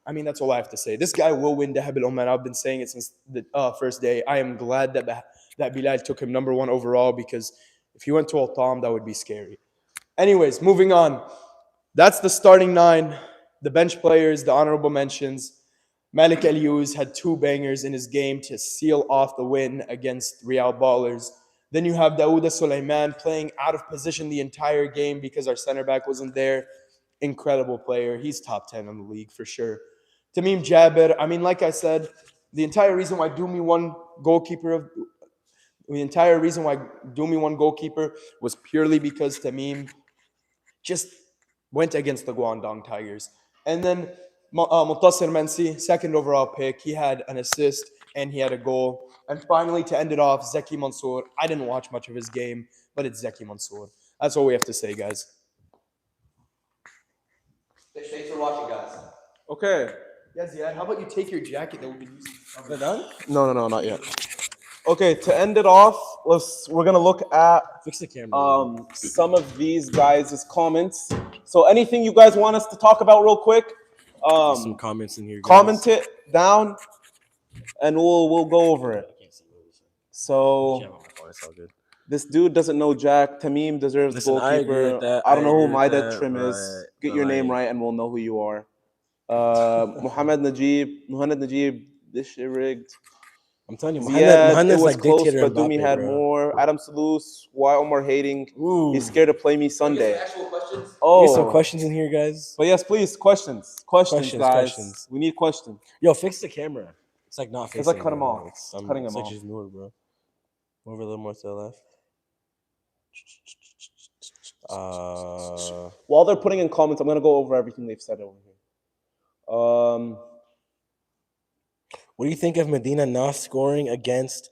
I mean, that's all I have to say. This guy will win Dahab al-Ummah. I've been saying it since the first day. I am glad that Bilal took him number 1 overall, because if he went to Altam, that would be scary. Anyways, moving on. That's the starting 9. The bench players, the honorable mentions. Malik Eliouz had 2 bangers in his game to seal off the win against Real Ballers. Then you have Daouda Suleiman playing out of position the entire game because our center back wasn't there. Incredible player. He's top 10 in the league for sure. Tamim Jabir, I mean, like I said, the entire reason why Dumi won goalkeeper was purely because Tamim just went against the Guangdong Tigers. And then Muntasir Mensi, second overall pick, he had an assist and he had a goal. And finally, to end it off, Zeki Mansour. I didn't watch much of his game, but it's Zeki Mansour. That's all we have to say, guys. Thanks for watching, guys. Okay. Yeah, Ziad, how about you take your jacket that we've been using? Is it done? No, not yet. Okay, to end it off, we're gonna look at Fix the camera. some of these guys' comments. So anything you guys want us to talk about real quick, Some comments in here. Guys. comment it down, and we'll go over it. So this dude doesn't know Jack. Tamim deserves Listen, I agree goalkeeper. with that. I don't know who agree my with dead that, trim is. right, Get but your name like- right, and we'll know who you are. Muhammad Najib, this shit rigged. I'm telling you, Ziad, it Muhammad's was like close, dictator but Mbappe, Dumi had bro. more. Adam Salus, why Omar hating? Ooh. He's scared to play me Sunday. Actual questions? Get Oh, some questions in here, guys. But yes, please, questions, Questions, guys. questions. We need questions. Yo, fix the camera. It's like not fixing. It's like cut 'em bro. off. It's Cutting 'em it's like off. just newer, bro. Move a little more to the left. While they're putting in comments, I'm gonna go over everything they've said over here. What do you think of Medina not scoring against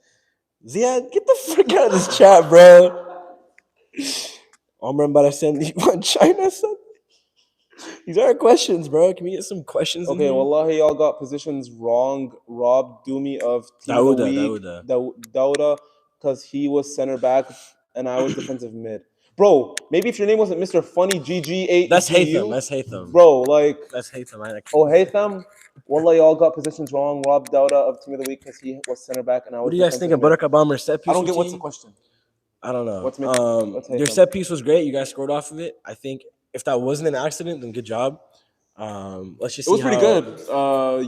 Ziad? Get the frick out of this chat, bro. I'm about to send you on China, son. These are questions, bro. Can we get some questions? Okay, in here? wallahi, y'all got positions wrong. Rob Dumi of Team of the Week. Dauda, because he was center back and I was defensive mid. Bro, maybe if your name wasn't Mr. Funny GG8, That's Haytham. That's Haytham. Bro, like, That's Haytham. oh, Haytham. Wallah, y'all got positions wrong. Rob Dauda of Team of the Week because he was center back and I was. What do you guys think of Baraka Bomber's set piece? I don't get routine? what's the question. I don't know. What's your set piece was great. You guys scored off of it. I think if that wasn't an accident, then good job. Let's just see. It was pretty good.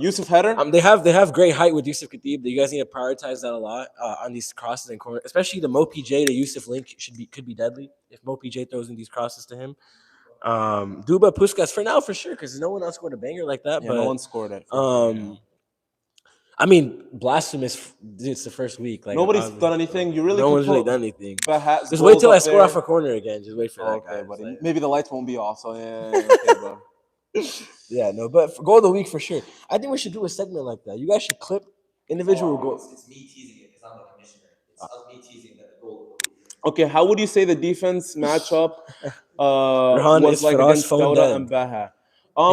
Yusuf header. They have great height with Yusuf Khatib. You guys need to prioritize that a lot on these crosses and corners, especially the Mo PJ to Yusuf link could be deadly if Mo PJ throws in these crosses to him. Duba Puskas for now for sure because no one else scored a banger like that. Yeah, but no one scored it. I mean, blasphemous. It's the first week. Like nobody's done anything. You really no one's really done anything. Just wait wait till I score off a corner again. Just wait for that. Okay, guys. buddy. Like, maybe the lights won't be off. So yeah, okay, bro. Yeah, no, but for goal of the week for sure. I think we should do a segment like that. You guys should clip individual goals. It's me teasing it because I'm the commissioner. It's us me teasing the goal. Okay, how would you say the defense matchup Rehan was is like Faraz against phone Dauda dead. and Baha?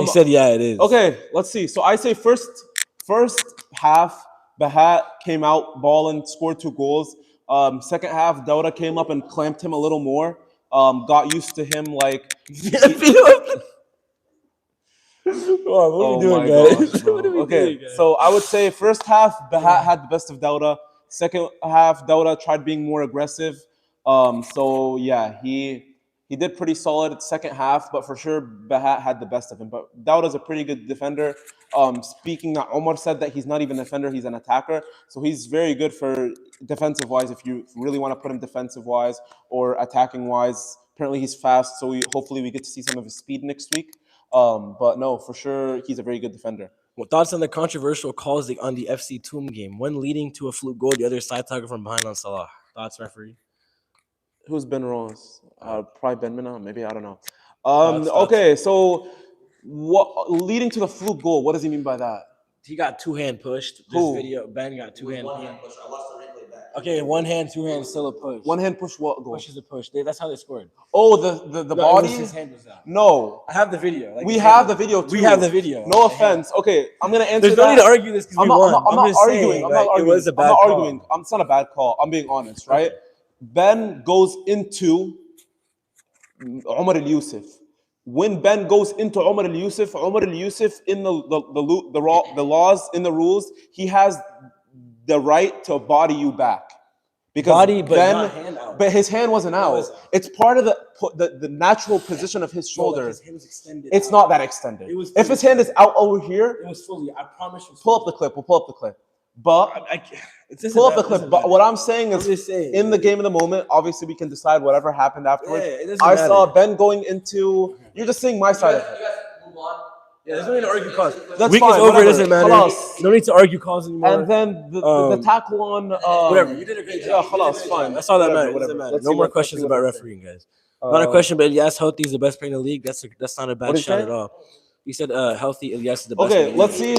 He said, "Yeah, it is." Okay, let's see. So I say first half, Baha came out balling, scored 2 goals. Second half, Dauda came up and clamped him a little more. Got used to him like. What are we doing, guys? Okay, so I would say first half, Bahat had the best of Dauda. Second half, Dauda tried being more aggressive. So yeah, he did pretty solid second half, but for sure Bahat had the best of him. But Dauda's a pretty good defender. Speaking that Omar said that he's not even a defender, he's an attacker. So he's very good for defensive wise if you really want to put him defensive wise or attacking wise. Apparently he's fast, so hopefully we get to see some of his speed next week. But no, for sure, he's a very good defender. Well, thoughts on the controversial calls on the FC Toom game? One leading to a fluke goal, the other side target from behind on Salah. Thoughts, referee? Who's Ben Rose? Probably Ben Mina, maybe, I don't know. Thoughts. Okay, so what leading to the fluke goal? What does he mean by that? He got 2-hand pushed. This Who? video, Ben got 2-hand One pushed. hand push. I watched the replay back. Okay, 1 hand, 2 hand, still a push. One hand push what goal? Push is a push. That's how they scored. Oh, the No, body? his hand was out. No. I have the video. Like, We have the video too. We have the video. No offense. Okay, I'm gonna answer There's no need that. to argue this because I'm we won. not just arguing. saying, I'm like, not arguing. It was a bad I'm not call. arguing. It's not a bad call. I'm being honest, right? Okay. Ben goes into Omar al-Yusuf. When Ben goes into Omar al-Yusuf in the laws, in the rules, he has the right to body you back. Because Body, but Ben, not hand out. But his hand wasn't out. It's part of the natural position of his shoulder. His hand was extended. It's not that extended. If his hand is out over here, It was fully. I promise you. pull up the clip. We'll pull up the clip. But pull up the clip. But what I'm saying is, in the game of the moment, obviously we can decide whatever happened afterwards. I saw Ben going into. You're just seeing my side of it. You guys move on. Yeah, there's no need to argue calls. That's Week fine, is over. whatever. It doesn't matter. Khalas. No need to argue calls anymore. And then the tackle on. Whatever. You did a great job. Yeah, khalas, fine. That's all that Whatever, matters. whatever. Doesn't matter. Let's No see more what- questions let's see what about they say. refereeing, guys. Not a question, but yes, Healthy is the best player in the league. That's not a bad What did you shot say? at all. You said Healthy Ilyas is the best. Okay, let's see.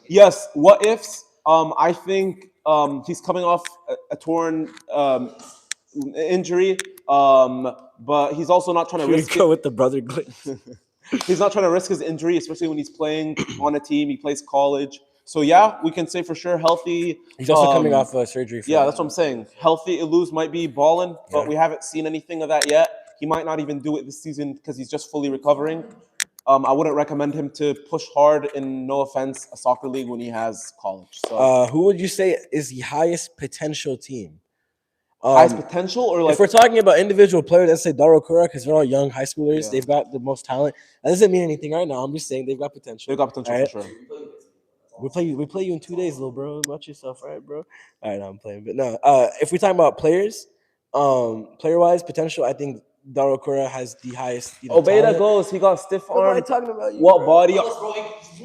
Yes, what ifs? I think he's coming off a torn injury, but he's also not trying to Here we risk go it. with the brother glitch. He's not trying to risk his injury, especially when he's playing on a team. He plays college. So yeah, we can say for sure Healthy. He's also coming off surgery. Yeah, that's what I'm saying. Healthy Iluz might be balling, but we haven't seen anything of that yet. He might not even do it this season because he's just fully recovering. I wouldn't recommend him to push hard in, no offense, a soccer league when he has college. So Who would you say is the highest potential team? highest potential, or like If we're talking about individual players, let's say Daro Kura, because they're all young high schoolers. Yeah. They've got the most talent. That doesn't mean anything right now. I'm just saying they've got potential. they've got potential Right? for sure. We play you in 2 days, little bro. Watch yourself, right, bro? All right, no, I'm playing. But no, if we're talking about players, player-wise potential, I think Daro Kura has the highest. Obeda talent. goes. He got stiff Nobody arm. talking about you. What bro. body? Hey.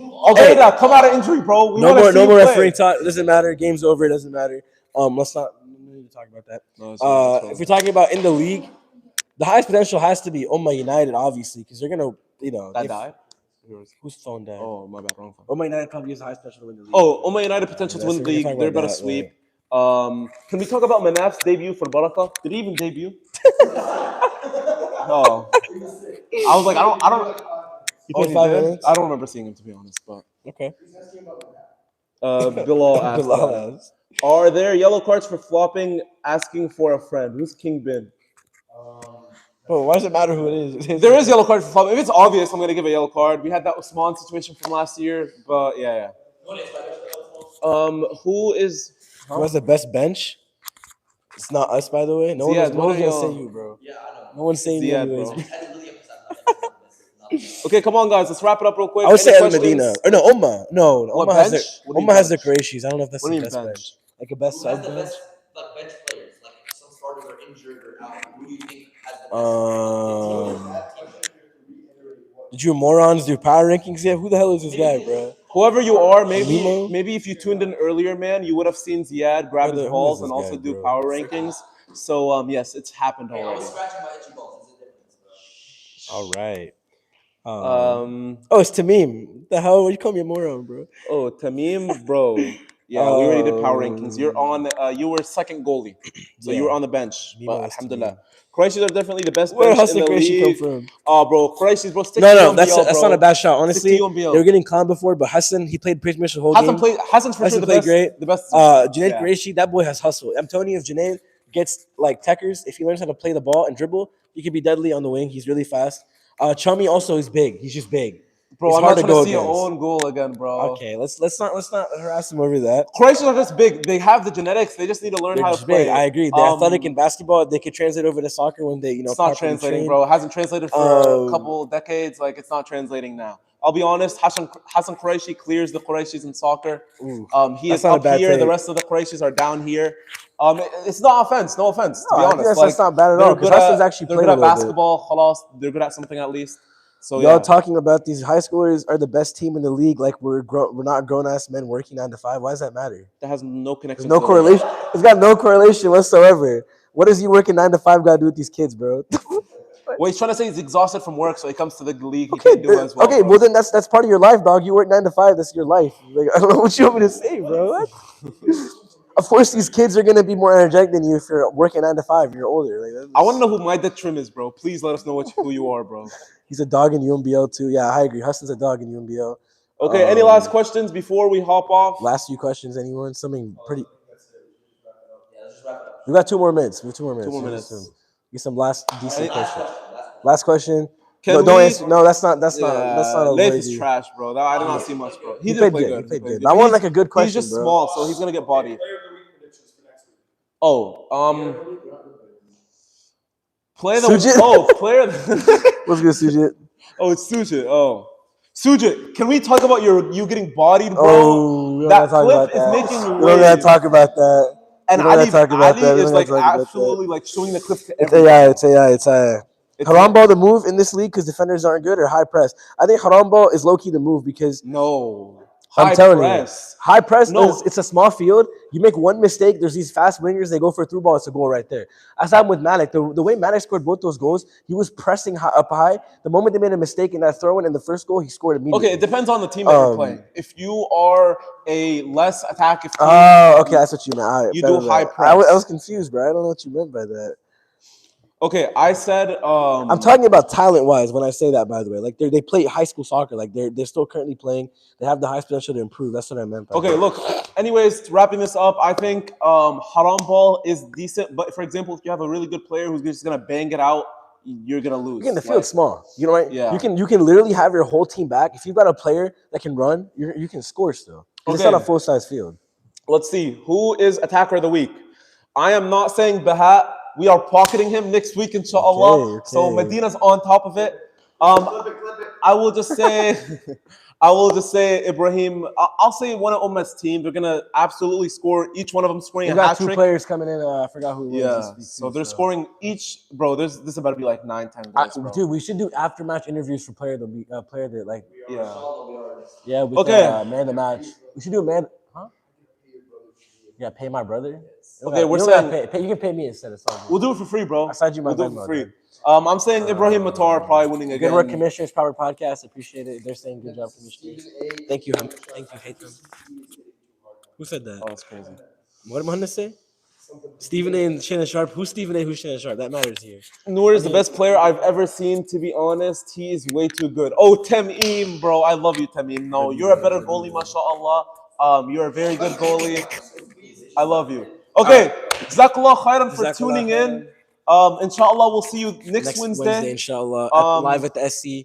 Obeda, come out of injury, bro. We No wanna more, see no you more play. refereeing talk. It doesn't matter. Game's over. It doesn't matter. Let's not we need to talk about that. No, it's fine, it's fine. If we're talking about in the league, the highest potential has to be Oma United, obviously, because they're gonna, That died? Whose phone died? Oh, my bad, wrong phone. Oma United probably has the highest potential to win the league. Oh, Oma United potential to That's win what the we're league. talking They're about gonna that, sweep. Can we talk about Manaf's debut for Baraka? Did he even debut? Oh, I was like, I don't. He Oh, played he 5 did? minutes. I don't remember seeing him, to be honest. But Okay. Bilal asked, Bilal asked. "Are there yellow cards for flopping? Asking for a friend? Who's King Bin? Bro, why does it matter who it is? There is yellow card for flopping. If it's obvious, I'm gonna give a yellow card. We had that Usman situation from last year, but yeah. Who is? Who has the best bench? It's not us, by the way. No Ziad, one's what are gonna say y'all- you, bro. Yeah, I know. No one's saying you Ziad, anyways. bro. I really emphasize Okay, come on, guys. Let's wrap it up real quick. I would say Any El Medina. questions? Or no, Oma. No, What, Oma has bench? the What do you Oma has the bench? Qurayshis. I don't know if that's What do the you mean best bench. bench? Like a best Who has sub the bench. best bench players? Like if some starters are injured or out, who do you think has the best? Did you morons do power rankings yet? Who the hell is this guy, bro? Whoever you are, Nemo? maybe if you tuned in earlier, man, you would have seen Ziad grab Brother, his who balls is and this also guy, do bro? power rankings. So yes, it's happened I already. was scratching my itchy balls. There's a difference, bro. All right. Oh, It's Tamim. What the hell? You call me a moron, bro? Tamim, bro. Yeah, we already did power rankings. You're on. You were second goalie, so you were on the bench. Nemo But is alhamdulillah, Croatians are definitely the best Where bench else in did the Qurayshi come league. from? Oh, bro, Croatians, bro. Stick No, to no, UMBL, that's bro. not a bad shot. Stick Honestly, to UMBL. they were getting clowned before, but Hassan, he played pretty much the whole game. Hassan's for sure Hassan the played best. great. The best. Junaid yeah. Qureshi, that boy has hustle. I'm telling you, if Junaid gets like techers, if he learns how to play the ball and dribble, he could be deadly on the wing. He's really fast. Chummy also is big. He's just big. Bro, It's I'm hard not to trying go to see your against. own goal again, bro. Okay, let's not harass him over that. Croatians are just big. They have the genetics. They just need to learn They're how to just play. big. I agree. They're athletic in basketball. They could translate over to soccer when they, It's not properly translating, train. bro. It hasn't translated for a couple decades. Like, it's not translating now. I'll be honest. Hassan Qureshi clears the Qurayshis in soccer. He that's is not a up bad here. take. The rest of the Qurayshis are down here. It's not offense. No offense. To be I honest, think that's not bad at all, 'cause Hassan's actually they're played good a at little bit. basketball. Khalas, they're good at something at least. So Y'all yeah, talking about these high schoolers are the best team in the league. Like we're not grown ass men working 9 to 5. Why does that matter? that has no connection. There's no to correlation. It's got no correlation whatsoever. What does you working 9 to 5 got to do with these kids, bro? Well, he's trying to say he's exhausted from work, so he comes to the league. He can't do as well. Okay, bro. well then that's part of your life, dog. You work 9 to 5. That's your life. Like, I don't know what you want me to say, bro. What? Of course, these kids are gonna be more energetic than you if you're working 9 to 5. You're older. Like, I want to know who my trim is, bro. Please let us know who you are, bro. He's a dog in UMBL too. Yeah, I agree. Huston's a dog in UMBL. Okay, any last questions before we hop off? Last few questions, anyone? Something pretty. Yeah, let's just wrap it up. We got 2 more minutes. We have 2 more minutes. 2 more minutes. Get some last decent questions. Last Last question. Can No, don't we- answer. No, that's not a Leif worthy. is trash, bro. I did not see much, bro. He did played play good. good. He played played good. I want like a good question, He's just bro. small, so he's gonna get bodied. Oh, Play the Sujit. player. What's good, Sujit? Oh, it's Sujit. Oh, Sujit. Can we talk about you getting bodied, bro? Oh, we don't That gotta talk clip about is that. making We don't gotta waves. talk about that. And We don't gotta talk about Ali that. We is don't like gotta talk about that. absolutely like showing the clip to It's everybody. AI. It's AI. It's AI. It's Haram ball the move in this league because defenders aren't good or high press. I think haram ball is low key the move because No. I'm High telling press. you, high press. No. It's a small field. You make one mistake. There's these fast wingers. They go for a through ball. It's a goal right there. As I'm with Malik, the way Malik scored both those goals, he was pressing up high. The moment they made a mistake in that throw in the first goal, he scored immediately. Okay, it depends on the team that you're playing. If you are a less attackive team, oh, okay, that's what you meant. All right, you do high press. I was confused, bro. I don't know what you meant by that. Okay, I said I'm talking about talent-wise when I say that. By the way, like they play high school soccer. Like they're still currently playing. They have the high potential to improve. That's what I meant. By okay, that. look. Anyways, wrapping this up, I think haram ball is decent. But for example, if you have a really good player who's just gonna bang it out, you're gonna lose. Again, the field's small. You know, right? Yeah. You can literally have your whole team back. If you've got a player that can run, you can score still. It's not a full-size field. Let's see who is attacker of the week. I am not saying Bahat. We are pocketing him next week, inshallah. Okay. So Medina's on top of it. I will just say, Ibrahim. I'll say one of Umma's team. They're gonna absolutely score. Each one of them scoring We a got hat two trick. players coming in. I forgot who it was. Yeah. this week, So too, they're scoring each. Bro, this is about to be like 9-10 goals, bro. Dude, we should do after-match interviews for player that like. Yeah. Yeah. We can, man the match. We should do a man. Huh? Yeah, pay my brother. Okay, we're you saying you can pay me instead of something. we'll do it for free, bro. I signed you my We'll do it Venmo, for free. dude. I'm saying Ibrahim Matar probably winning again. Good work, Commissioners Power Podcast. Appreciate it. They're saying good job, Commissioners. Thank you. Thank you, Haytham. Who said that? Oh, that's crazy. What am I gonna say? Stephen A. and Shannon Sharp. Who's Stephen A? Who's Shannon Sharp? That matters here. Noor is the best player I've ever seen, to be honest. He is way too good. Oh, Tamim, bro. I love you, Tamim. No, you're a better goalie, mashallah. You're a very good goalie. I love you. Okay, Jazakallah khairan for tuning in. Inshallah, we'll see you next Wednesday. Inshallah. Live at the SC.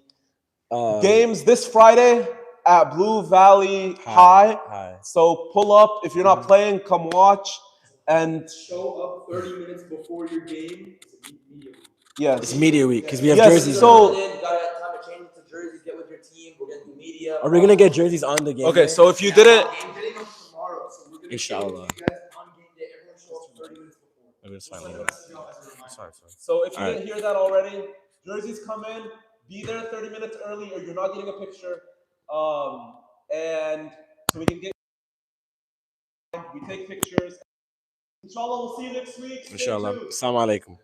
Games this Friday at Blue Valley High. So pull up. If you're not playing, come watch. And show up 30 minutes before your game. yes, it's media week because we have yes, jerseys. So You gotta time to change to jerseys. Get with your team. We're gonna do media. are we gonna get jerseys on the game? okay. So if you didn't, Inshallah. It's fine. so if you didn't hear that already, jerseys come in. Be there 30 minutes early, or you're not getting a picture. And so we can get. We take pictures. Inshallah, we'll see you next week. Inshallah. Assalamu alaikum.